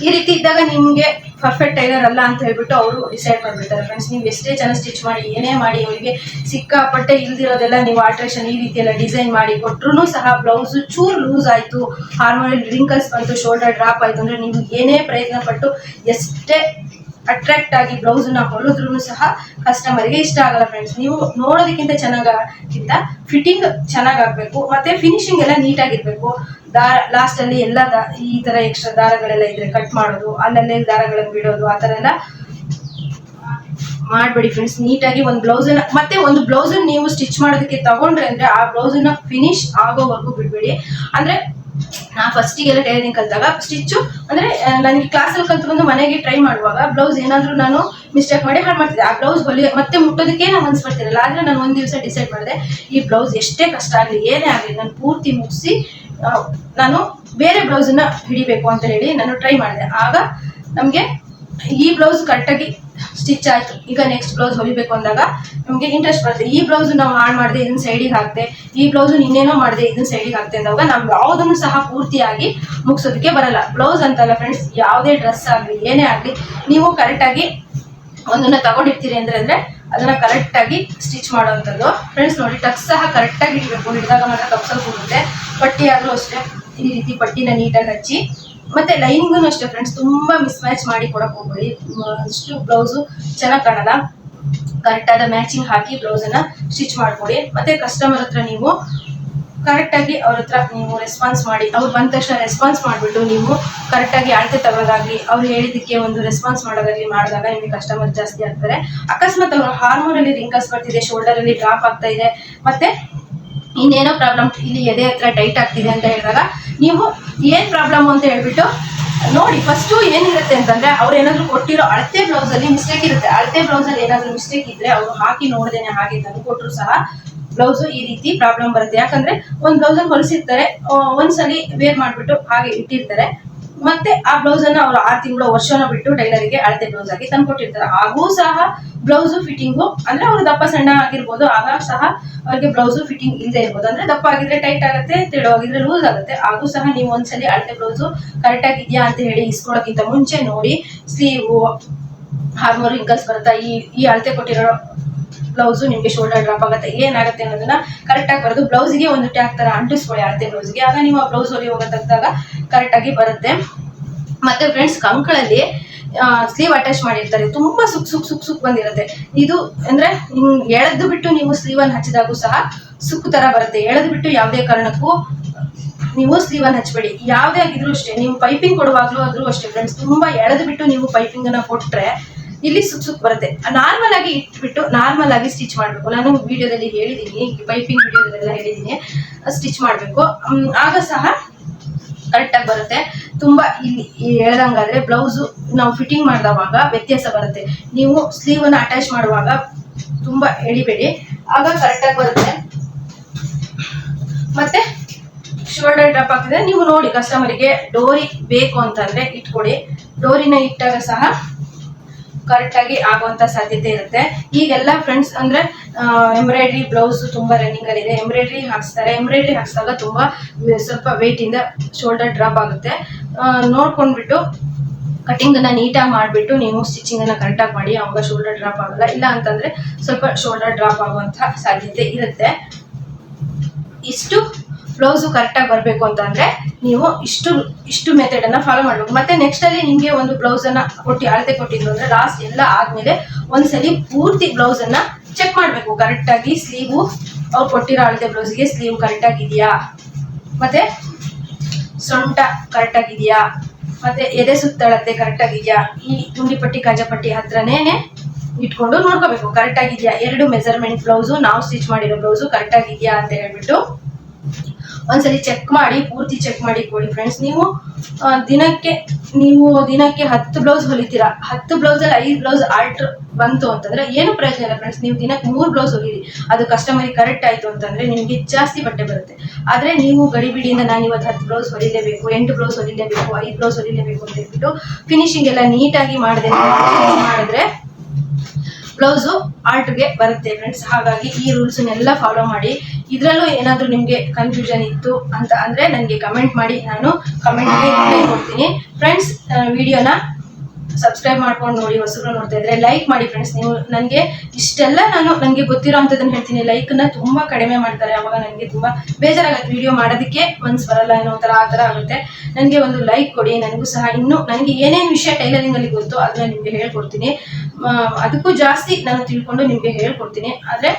ಈ ರೀತಿ ಇದ್ದಾಗ ನಿಮಗೆ ಪರ್ಫೆಕ್ಟ್ ಟೈಲರ್ ಅಲ್ಲ ಅಂತ ಹೇಳ್ಬಿಟ್ಟು ಅವರು ಡಿಸೈಡ್ ಮಾಡಿಬಿಡ್ತಾರೆ ಫ್ರೆಂಡ್ಸ್. ನೀವು ಎಷ್ಟೇ ಚೆನ್ನಾಗಿ ಸ್ಟಿಚ್ ಮಾಡಿ ಏನೇ ಮಾಡಿ ಅವರಿಗೆ ಸಿಕ್ಕಾಪಟ್ಟೆ ಇಲ್ದಿರೋದೆಲ್ಲ ನೀವು ಆಲ್ಟ್ರೇಷನ್ ಈ ರೀತಿ ಎಲ್ಲ ಡಿಸೈನ್ ಮಾಡಿ ಕೊಟ್ಟರು ಸಹ ಬ್ಲೌಸು ಚೂರು ಲೂಸ್ ಆಯಿತು, ಹಾರ್ಮೋನಲ್ ರಿಂಕಲ್ಸ್ ಬಂತು, ಶೋಲ್ಡರ್ ಡ್ರಾಪ್ ಆಯಿತು ಅಂದರೆ ನೀವು ಏನೇ ಪ್ರಯತ್ನ ಪಟ್ಟು ಎಷ್ಟೇ ಅಟ್ರಾಕ್ಟ್ ಆಗಿ ಬ್ಲೌಸನ್ನ ಹೊಲಿದ್ರೂ ಸಹ ಕಸ್ಟಮರ್ಗೆ ಇಷ್ಟ ಆಗಲ್ಲ ಫ್ರೆಂಡ್ಸ್. ನೀವು ನೋಡೋದಕ್ಕಿಂತ ಚೆನ್ನಾಗಿಂತ ಫಿಟ್ಟಿಂಗ್ ಚೆನ್ನಾಗಾಗಬೇಕು, ಮತ್ತು ಫಿನಿಶಿಂಗ್ ಎಲ್ಲ ನೀಟಾಗಿರಬೇಕು. ದಾರ ಲಾಸ್ಟಲ್ಲಿ ಎಲ್ಲ ಈ ಥರ ಎಕ್ಸ್ಟ್ರಾ ದಾರಗಳೆಲ್ಲ ಇದ್ರೆ ಕಟ್ ಮಾಡೋದು, ಅಲ್ಲಲ್ಲೇ ದಾರಗಳನ್ನು ಬಿಡೋದು, ಆ ಥರ ಎಲ್ಲ ಮಾಡಬೇಡಿ ಫ್ರೆಂಡ್ಸ್. ನೀಟಾಗಿ ಒಂದು ಬ್ಲೌಸನ್ನ ಮತ್ತೆ ಒಂದು ಬ್ಲೌಸನ್ನ ನೀವು ಸ್ಟಿಚ್ ಮಾಡೋದಕ್ಕೆ ತಗೊಂಡ್ರೆ ಅಂದರೆ ಆ ಬ್ಲೌಸನ್ನ ಫಿನಿಶ್ ಆಗೋವರೆಗೂ ಬಿಡಬೇಡಿ. ಅಂದರೆ ನಾ ಫಸ್ಟಿಗೆಲ್ಲ ಟೈಲರಿಂಗ್ ಕಲಿತಾಗ ಸ್ಟಿಚ್ಚು ಅಂದರೆ ನನಗೆ ಕ್ಲಾಸಲ್ಲಿ ಕಲ್ತ್ಕೊಂಡು ಮನೆಗೆ ಟ್ರೈ ಮಾಡುವಾಗ ಬ್ಲೌಸ್ ಏನಾದರೂ ನಾನು ಮಿಸ್ಟೇಕ್ ಮಾಡಿ ಹಾಳು ಮಾಡ್ತಿದ್ದೆ. ಆ ಬ್ಲೌಸ್ ಮತ್ತೆ ಮುಟ್ಟೋದಕ್ಕೆ ನಾನು ಮನ್ಸು ಬರ್ತಿರಲಿಲ್ಲ. ಆದರೆ ನಾನು ಒಂದು ದಿವಸ ಡಿಸೈಡ್ ಮಾಡಿದೆ, ಈ ಬ್ಲೌಸ್ ಎಷ್ಟೇ ಕಷ್ಟ ಆಗಲಿ ಏನೇ ಆಗಲಿ ನಾನು ಪೂರ್ತಿ ಮುಗಿಸಿ ನಾನು ಬೇರೆ ಬ್ಲೌಸನ್ನ ಹಿಡಿಬೇಕು ಅಂತ ಹೇಳಿ ನಾನು ಟ್ರೈ ಮಾಡಿದೆ. ಆಗ ನಮಗೆ ಈ ಬ್ಲೌಸ್ ಕರೆಕ್ಟಾಗಿ ಸ್ಟಿಚ್ ಆಯಿತು. ಈಗ ನೆಕ್ಸ್ಟ್ ಬ್ಲೌಸ್ ಹೊಲಿಬೇಕು ಅಂದಾಗ ನಮಗೆ ಇಂಟ್ರೆಸ್ಟ್ ಬರುತ್ತೆ. ಈ ಬ್ಲೌಸ್ ನಾವು ಹಾಳು ಮಾಡಿದೆ ಇದನ್ನ ಸೈಡಿಗೆ ಹಾಕ್ತೆ, ಈ ಬ್ಲೌಸು ಇನ್ನೇನೋ ಮಾಡಿದೆ ಇದನ್ನ ಸೈಡಿಗೆ ಹಾಕ್ತೆ ಅಂದಾಗ ನಾವು ಯಾವುದನ್ನು ಸಹ ಪೂರ್ತಿಯಾಗಿ ಮುಗಿಸೋದಕ್ಕೆ ಬರಲ್ಲ. ಬ್ಲೌಸ್ ಅಂತಲ್ಲ ಫ್ರೆಂಡ್ಸ್, ಯಾವುದೇ ಡ್ರೆಸ್ ಆಗಲಿ ಏನೇ ಆಗಲಿ ನೀವು ಕರೆಕ್ಟಾಗಿ ಒಂದನ್ನು ತಗೊಂಡಿರ್ತೀರಿ ಅಂದರೆ ಅದನ್ನು ಕರೆಕ್ಟಾಗಿ ಸ್ಟಿಚ್ ಮಾಡೋವಂಥದ್ದು ಫ್ರೆಂಡ್ಸ್. ನೋಡಿ ಟಕ್ಸ್ ಸಹ ಕರೆಕ್ಟಾಗಿ ಇಡಬೇಕು, ಹಿಡಿದಾಗ ಮಾತ್ರ ಟಕ್ಸಲ್ಲಿ ಕೂರುತ್ತೆ. ಪಟ್ಟಿ ಆದರೂ ಅಷ್ಟೇ ಈ ರೀತಿ ಪಟ್ಟಿನ ನೀಟಾಗಿ ಹಚ್ಚಿ, ಮತ್ತು ಲೈನಿಂಗೂ ಅಷ್ಟೇ ಫ್ರೆಂಡ್ಸ್, ತುಂಬ ಮಿಸ್ ಮ್ಯಾಚ್ ಮಾಡಿ ಕೊಡೋಕೆ ಹೋಗ್ಬೇಡಿ. ಅಷ್ಟು ಬ್ಲೌಸು ಚೆನ್ನಾಗಿ ಕಾಣಲ್ಲ. ಕರೆಕ್ಟಾದ ಮ್ಯಾಚಿಂಗ್ ಹಾಕಿ ಬ್ಲೌಸನ್ನು ಸ್ಟಿಚ್ ಮಾಡಿಕೊಡಿ. ಮತ್ತು ಕಸ್ಟಮರ್ ಹತ್ರ ನೀವು ಕರೆಕ್ಟಾಗಿ ಅವ್ರ ಹತ್ರ ನೀವು ರೆಸ್ಪಾನ್ಸ್ ಮಾಡಿ, ಅವ್ರು ಬಂದ ತಕ್ಷಣ ರೆಸ್ಪಾನ್ಸ್ ಮಾಡಿಬಿಟ್ಟು ನೀವು ಕರೆಕ್ಟಾಗಿ ಅಳತೆ ತಗೋದಾಗಲಿ, ಅವ್ರು ಹೇಳಿದ್ದಕ್ಕೆ ಒಂದು ರೆಸ್ಪಾನ್ಸ್ ಮಾಡೋದಾಗಲಿ ಮಾಡಿದಾಗ ನಿಮಗೆ ಕಸ್ಟಮರ್ ಜಾಸ್ತಿ ಆಗ್ತಾರೆ. ಅಕಸ್ಮಾತ್ ಅವರು ಹಾರ್ಮೋನಲ್ಲಿ ರಿಂಕಲ್ಸ್ ಬರ್ತಿದೆ, ಶೋಲ್ಡರಲ್ಲಿ ಡ್ರಾಪ್ ಆಗ್ತಾ ಇದೆ, ಮತ್ತು ಇನ್ನೇನೋ ಪ್ರಾಬ್ಲಮ್ ಇಲ್ಲಿ ಎದೆ ಹತ್ರ ಟೈಟ್ ಆಗ್ತಿದೆ ಅಂತ ಹೇಳಿದಾಗ ನೀವು ಏನು ಪ್ರಾಬ್ಲಮ್ಮು ಅಂತ ಹೇಳ್ಬಿಟ್ಟು ನೋಡಿ. ಫಸ್ಟು ಏನಿರುತ್ತೆ ಅಂತಂದರೆ ಅವ್ರು ಏನಾದರೂ ಕೊಟ್ಟಿರೋ ಅಳತೆ ಬ್ಲೌಸಲ್ಲಿ ಮಿಸ್ಟೇಕ್ ಇರುತ್ತೆ. ಅಳತೆ ಬ್ಲೌಸಲ್ಲಿ ಏನಾದರೂ ಮಿಸ್ಟೇಕ್ ಇದ್ದರೆ ಅವರು ಹಾಕಿ ನೋಡ್ದೇನೆ ಹಾಗೆ ತಂದು ಕೊಟ್ಟರು ಸಹ ಬ್ಲೌಸು ಈ ರೀತಿ ಪ್ರಾಬ್ಲಮ್ ಬರುತ್ತೆ. ಯಾಕಂದರೆ ಒಂದು ಬ್ಲೌಸನ್ನು ಹೊಲಿಸಿರ್ತಾರೆ, ಒಂದ್ಸಲಿ ವೇರ್ ಮಾಡಿಬಿಟ್ಟು ಹಾಗೆ ಇಟ್ಟಿರ್ತಾರೆ, ಮತ್ತೆ ಆ ಬ್ಲೌಸನ್ನು ಅವರು 6 ತಿಂಗಳು ವರ್ಷನ ಬಿಟ್ಟು ಟೈಲರಿಗೆ ಅಳತೆ ಬ್ಲೌಸ್ ಆಗಿ ತಂದುಕೊಟ್ಟಿರ್ತಾರೆ. ಹಾಗೂ ಸಹ ಬ್ಲೌಸು ಫಿಟ್ಟಿಂಗು ಅಂದರೆ ಅವರು ದಪ್ಪ ಸಣ್ಣ ಆಗಿರ್ಬೋದು, ಆಗ ಸಹ ಅವ್ರಿಗೆ ಬ್ಲೌಸು ಫಿಟ್ಟಿಂಗ್ ಇಲ್ಲದೆ ಇರ್ಬೋದು. ಅಂದರೆ ದಪ್ಪ ಆಗಿದ್ರೆ ಟೈಟ್ ಆಗುತ್ತೆ, ತೆಳು ಆಗಿದ್ರೆ ಲೂಸ್ ಆಗುತ್ತೆ. ಹಾಗೂ ಸಹ ನೀವು ಒಂದ್ಸಲಿ ಅಳತೆ ಬ್ಲೌಸು ಕರೆಕ್ಟಾಗಿ ಇದೆಯಾ ಅಂತ ಹೇಳಿ ಇಸ್ಕೊಳ್ಳೋಕ್ಕಿಂತ ಮುಂಚೆ ನೋಡಿ. ಸ್ಲೀವು ಹಾರ್ಮೋನ್ ರಿಂಕಲ್ಸ್ ಬರುತ್ತಾ, ಈ ಅಳತೆ ಕೊಟ್ಟಿರೋ ಬ್ಲೌಸು ನಿಮಗೆ ಶೋಲ್ಡರ್ ಡ್ರಾಪ್ ಆಗುತ್ತೆ, ಏನಾಗುತ್ತೆ ಅನ್ನೋದನ್ನ ಕರೆಕ್ಟಾಗಿ ಬರೋದು. ಬ್ಲೌಸ್ಗೆ ಒಂದು ಟ್ಯಾಗ್ ಥರ ಅಂಟಿಸ್ಕೊಳ್ಳಿ ಅಳತೆ ಬ್ಲೌಸ್ಗೆ, ಆಗ ನೀವು ಆ ಬ್ಲೌಸ್ ಹೊಲಿ ಹೋಗೋ ತೆಗೆದಾಗ ಕರೆಕ್ಟಾಗಿ ಬರುತ್ತೆ. ಮತ್ತು ಫ್ರೆಂಡ್ಸ್ ಕಂಕಳಲ್ಲಿ ಸ್ಲೀವ್ ಅಟ್ಯಾಚ್ ಮಾಡಿರ್ತಾರೆ, ತುಂಬ ಸುಕ್ ಬಂದಿರುತ್ತೆ. ಇದು ಅಂದರೆ ಎಳೆದು ಬಿಟ್ಟು ನೀವು ಸ್ಲೀವನ್ನು ಹಚ್ಚಿದಾಗೂ ಸಹ ಸುಕ್ಕು ಥರ ಬರುತ್ತೆ. ಎಳೆದು ಬಿಟ್ಟು ಯಾವುದೇ ಕಾರಣಕ್ಕೂ ನೀವು ಸ್ಲೀವನ್ನು ಹಚ್ಚಬೇಡಿ. ಯಾವುದೇ ಆಗಿದ್ರು ಅಷ್ಟೇ, ನೀವು ಪೈಪಿಂಗ್ ಕೊಡುವಾಗಲೂ ಆದರೂ ಅಷ್ಟೇ ಫ್ರೆಂಡ್ಸ್, ತುಂಬ ಎಳೆದು ಬಿಟ್ಟು ನೀವು ಪೈಪಿಂಗನ್ನು ಕೊಟ್ಟರೆ ಇಲ್ಲಿ ಸುಕ್ ಬರುತ್ತೆ. ನಾರ್ಮಲ್ ಆಗಿ ಇಟ್ಬಿಟ್ಟು ನಾರ್ಮಲ್ ಆಗಿ ಸ್ಟಿಚ್ ಮಾಡಬೇಕು. ನಾನು ವಿಡಿಯೋದಲ್ಲಿ ಹೇಳಿದ್ದೀನಿ, ಪೈಪಿಂಗ್ ವಿಡಿಯೋದಲ್ಲೆಲ್ಲ ಹೇಳಿದ್ದೀನಿ, ಸ್ಟಿಚ್ ಮಾಡಬೇಕು. ಆಗ ಸಹ ಕರೆಕ್ಟಾಗಿ ಬರುತ್ತೆ. ತುಂಬ ಇಲ್ಲಿ ಎಳೆದಂಗಾದರೆ ಬ್ಲೌಸು ನಾವು ಫಿಟ್ಟಿಂಗ್ ಮಾಡಿದವಾಗ ವ್ಯತ್ಯಾಸ ಬರುತ್ತೆ. ನೀವು ಸ್ಲೀವನ್ನು ಅಟ್ಯಾಚ್ ಮಾಡುವಾಗ ತುಂಬ ಎಳಿಬೇಡಿ, ಆಗ ಕರೆಕ್ಟಾಗಿ ಬರುತ್ತೆ. ಮತ್ತು ಶೋಲ್ಡರ್ ಡ್ರಾಪ್ ಆಗ್ತಿದೆ ನೀವು ನೋಡಿ, ಕಸ್ಟಮರಿಗೆ ಡೋರಿ ಬೇಕು ಅಂತಂದರೆ ಇಟ್ಕೊಡಿ. ಡೋರಿನ ಇಟ್ಟಾಗ ಸಹ ಕರೆಕ್ಟಾಗಿ ಆಗುವಂಥ ಸಾಧ್ಯತೆ ಇರುತ್ತೆ. ಈಗೆಲ್ಲ ಫ್ರೆಂಡ್ಸ್ ಅಂದರೆ ಎಂಬ್ರಾಯ್ಡ್ರಿ ಬ್ಲೌಸು ತುಂಬ ರನ್ನಿಂಗಲ್ಲಿದೆ, ಎಂಬ್ರಾಯ್ಡ್ರಿ ಹಾಕ್ಸ್ತಾರೆ. ಎಂಬ್ರಾಯ್ಡ್ರಿ ಹಾಕ್ಸಿದಾಗ ತುಂಬ ಸ್ವಲ್ಪ ವೆಯ್ಟಿಂದ ಶೋಲ್ಡರ್ ಡ್ರಾಪ್ ಆಗುತ್ತೆ. ನೋಡ್ಕೊಂಡ್ಬಿಟ್ಟು ಕಟಿಂಗನ್ನು ನೀಟಾಗಿ ಮಾಡಿಬಿಟ್ಟು ನೀವು ಸ್ಟಿಚಿಂಗನ್ನು ಕರೆಕ್ಟಾಗಿ ಮಾಡಿ, ಆವಾಗ ಶೋಲ್ಡರ್ ಡ್ರಾಪ್ ಆಗೋಲ್ಲ. ಇಲ್ಲ ಅಂತಂದರೆ ಸ್ವಲ್ಪ ಶೋಲ್ಡರ್ ಡ್ರಾಪ್ ಆಗುವಂಥ ಸಾಧ್ಯತೆ ಇರುತ್ತೆ. ಇಷ್ಟು ಬ್ಲೌಸು ಕರೆಕ್ಟಾಗಿ ಬರಬೇಕು ಅಂತಂದರೆ ನೀವು ಇಷ್ಟು ಮೆಥಡನ್ನು ಫಾಲೋ ಮಾಡಬೇಕು. ಮತ್ತು ನೆಕ್ಸ್ಟಲ್ಲಿ ನಿಮಗೆ ಒಂದು ಬ್ಲೌಸನ್ನು ಅಳತೆ ಕೊಟ್ಟಿದ್ರು ಅಂದರೆ ಲಾಸ್ಟ್ ಎಲ್ಲ ಆದಮೇಲೆ ಒಂದ್ಸಲಿ ಪೂರ್ತಿ ಬ್ಲೌಸನ್ನು ಚೆಕ್ ಮಾಡಬೇಕು. ಕರೆಕ್ಟಾಗಿ ಸ್ಲೀವು ಅವ್ರು ಕೊಟ್ಟಿರೋ ಅಳತೆ ಬ್ಲೌಸ್ಗೆ ಸ್ಲೀವ್ ಕರೆಕ್ಟಾಗಿದೆಯಾ, ಮತ್ತು ಸೊಂಟ ಕರೆಕ್ಟಾಗಿದೆಯಾ, ಮತ್ತು ಎದೆ ಸುತ್ತಳತೆ ಕರೆಕ್ಟಾಗಿದೆಯಾ, ಈ ಗುಂಡಿಪಟ್ಟಿ ಕಾಜಾಪಟ್ಟಿ ಹತ್ರನೇ ಇಟ್ಕೊಂಡು ನೋಡ್ಕೋಬೇಕು ಕರೆಕ್ಟಾಗಿದೆಯಾ. 2 ಮೆಜರ್ಮೆಂಟ್ ಬ್ಲೌಸು ನಾವು ಸ್ಟಿಚ್ ಮಾಡಿರೋ ಬ್ಲೌಸು ಕರೆಕ್ಟಾಗಿದೆಯಾ ಅಂತ ಹೇಳ್ಬಿಟ್ಟು ಒಂದ್ಸಲಿ ಚೆಕ್ ಮಾಡಿ, ಪೂರ್ತಿ ಚೆಕ್ ಮಾಡಿ ಕೊಡಿ ಫ್ರೆಂಡ್ಸ್. ನೀವು ದಿನಕ್ಕೆ 10 ಬ್ಲೌಸ್ ಹೊಲಿತೀರಾ, 10 ಬ್ಲೌಸಲ್ಲಿ 5 ಬ್ಲೌಸ್ ಆಲ್ಟ್ರ್ ಬಂತು ಅಂತಂದರೆ ಏನು ಪ್ರಯೋಜನ ಇಲ್ಲ ಫ್ರೆಂಡ್ಸ್. ನೀವು ದಿನಕ್ಕೆ 3 ಬ್ಲೌಸ್ ಹೊಲಿರಿ, ಅದು ಕಸ್ಟಮರಿಗೆ ಕರೆಕ್ಟ್ ಆಯಿತು ಅಂತಂದರೆ ನಿಮಗೆ ಜಾಸ್ತಿ ಬಟ್ಟೆ ಬರುತ್ತೆ. ಆದರೆ ನೀವು ಗಡಿಬಿಡಿಯಿಂದ ನಾನು ಇವತ್ತು 10 ಬ್ಲೌಸ್ ಹೊಲಿಲೇಬೇಕು, 8 ಬ್ಲೌಸ್ ಹೊಲಿಲೇಬೇಕು, 5 ಬ್ಲೌಸ್ ಹೊಲಿಲೇಬೇಕು ಅಂತ ಹೇಳ್ಬಿಟ್ಟು ಫಿನಿಶಿಂಗ್ ಎಲ್ಲ ನೀಟಾಗಿ ಮಾಡಿದ್ರೆ ಬ್ಲೌಸು ಆಲ್ಟ್ಗೆ ಬರುತ್ತೆ ಫ್ರೆಂಡ್ಸ್. ಹಾಗಾಗಿ ಈ ರೂಲ್ಸ್ನೆಲ್ಲ ಫಾಲೋ ಮಾಡಿ. ಇದರಲ್ಲೂ ಏನಾದರೂ ನಿಮಗೆ ಕನ್ಫ್ಯೂಷನ್ ಇತ್ತು ಅಂತ ಅಂದರೆ ನನಗೆ ಕಮೆಂಟ್ ಮಾಡಿ, ನಾನು ಕಮೆಂಟ್ಗೆ ರಿಪ್ಲೈ ಕೊಡ್ತೀನಿ ಫ್ರೆಂಡ್ಸ್. ವಿಡಿಯೋನ ಸಬ್ಸ್ಕ್ರೈಬ್ ಮಾಡ್ಕೊಂಡು ನೋಡಿ, ಹೊಸಬ್ರು ನೋಡ್ತಾ ಇದ್ರೆ ಲೈಕ್ ಮಾಡಿ ಫ್ರೆಂಡ್ಸ್. ನೀವು ನನಗೆ ಇಷ್ಟೆಲ್ಲ ನನಗೆ ಗೊತ್ತಿರೋ ಅಂಥದ್ದನ್ನು ಹೇಳ್ತೀನಿ, ಲೈಕ್ನ ತುಂಬ ಕಡಿಮೆ ಮಾಡ್ತಾರೆ. ಅವಾಗ ನನಗೆ ತುಂಬ ಬೇಜಾರಾಗುತ್ತೆ, ವಿಡಿಯೋ ಮಾಡೋದಕ್ಕೆ ಮನ್ಸು ಬರಲ್ಲ, ಏನೋ ಒಂಥರ ಆ ಥರ ಆಗುತ್ತೆ. ನನಗೆ ಒಂದು ಲೈಕ್ ಕೊಡಿ, ನನಗೂ ಸಹ ಇನ್ನೂ ನನಗೆ ಏನೇನು ವಿಷಯ ಟೈಲರಿಂಗಲ್ಲಿ ಗೊತ್ತೋ ಅದನ್ನ ನಿಮಗೆ ಹೇಳ್ಕೊಡ್ತೀನಿ. ಅದಕ್ಕೂ ಜಾಸ್ತಿ ನಾನು ತಿಳ್ಕೊಂಡು ನಿಮಗೆ ಹೇಳ್ಕೊಡ್ತೀನಿ. ಆದರೆ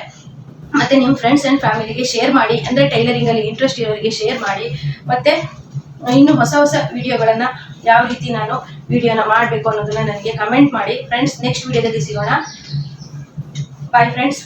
ಮತ್ತು ನಿಮ್ಮ ಫ್ರೆಂಡ್ಸ್ ಆ್ಯಂಡ್ ಫ್ಯಾಮಿಲಿಗೆ ಶೇರ್ ಮಾಡಿ, ಅಂದರೆ ಟೈಲರಿಂಗಲ್ಲಿ ಇಂಟ್ರೆಸ್ಟ್ ಇರೋರಿಗೆ ಶೇರ್ ಮಾಡಿ. ಮತ್ತು ಇನ್ನು ಹೊಸ ವಿಡಿಯೋಗಳನ್ನು ಯಾವ ರೀತಿ ನಾನು ವಿಡಿಯೋನ ಮಾಡಬೇಕು ಅನ್ನೋದನ್ನ ನನಗೆ ಕಮೆಂಟ್ ಮಾಡಿ ಫ್ರೆಂಡ್ಸ್. ನೆಕ್ಸ್ಟ್ ವಿಡಿಯೋದಲ್ಲಿ ಸಿಗೋಣ. Bye friends.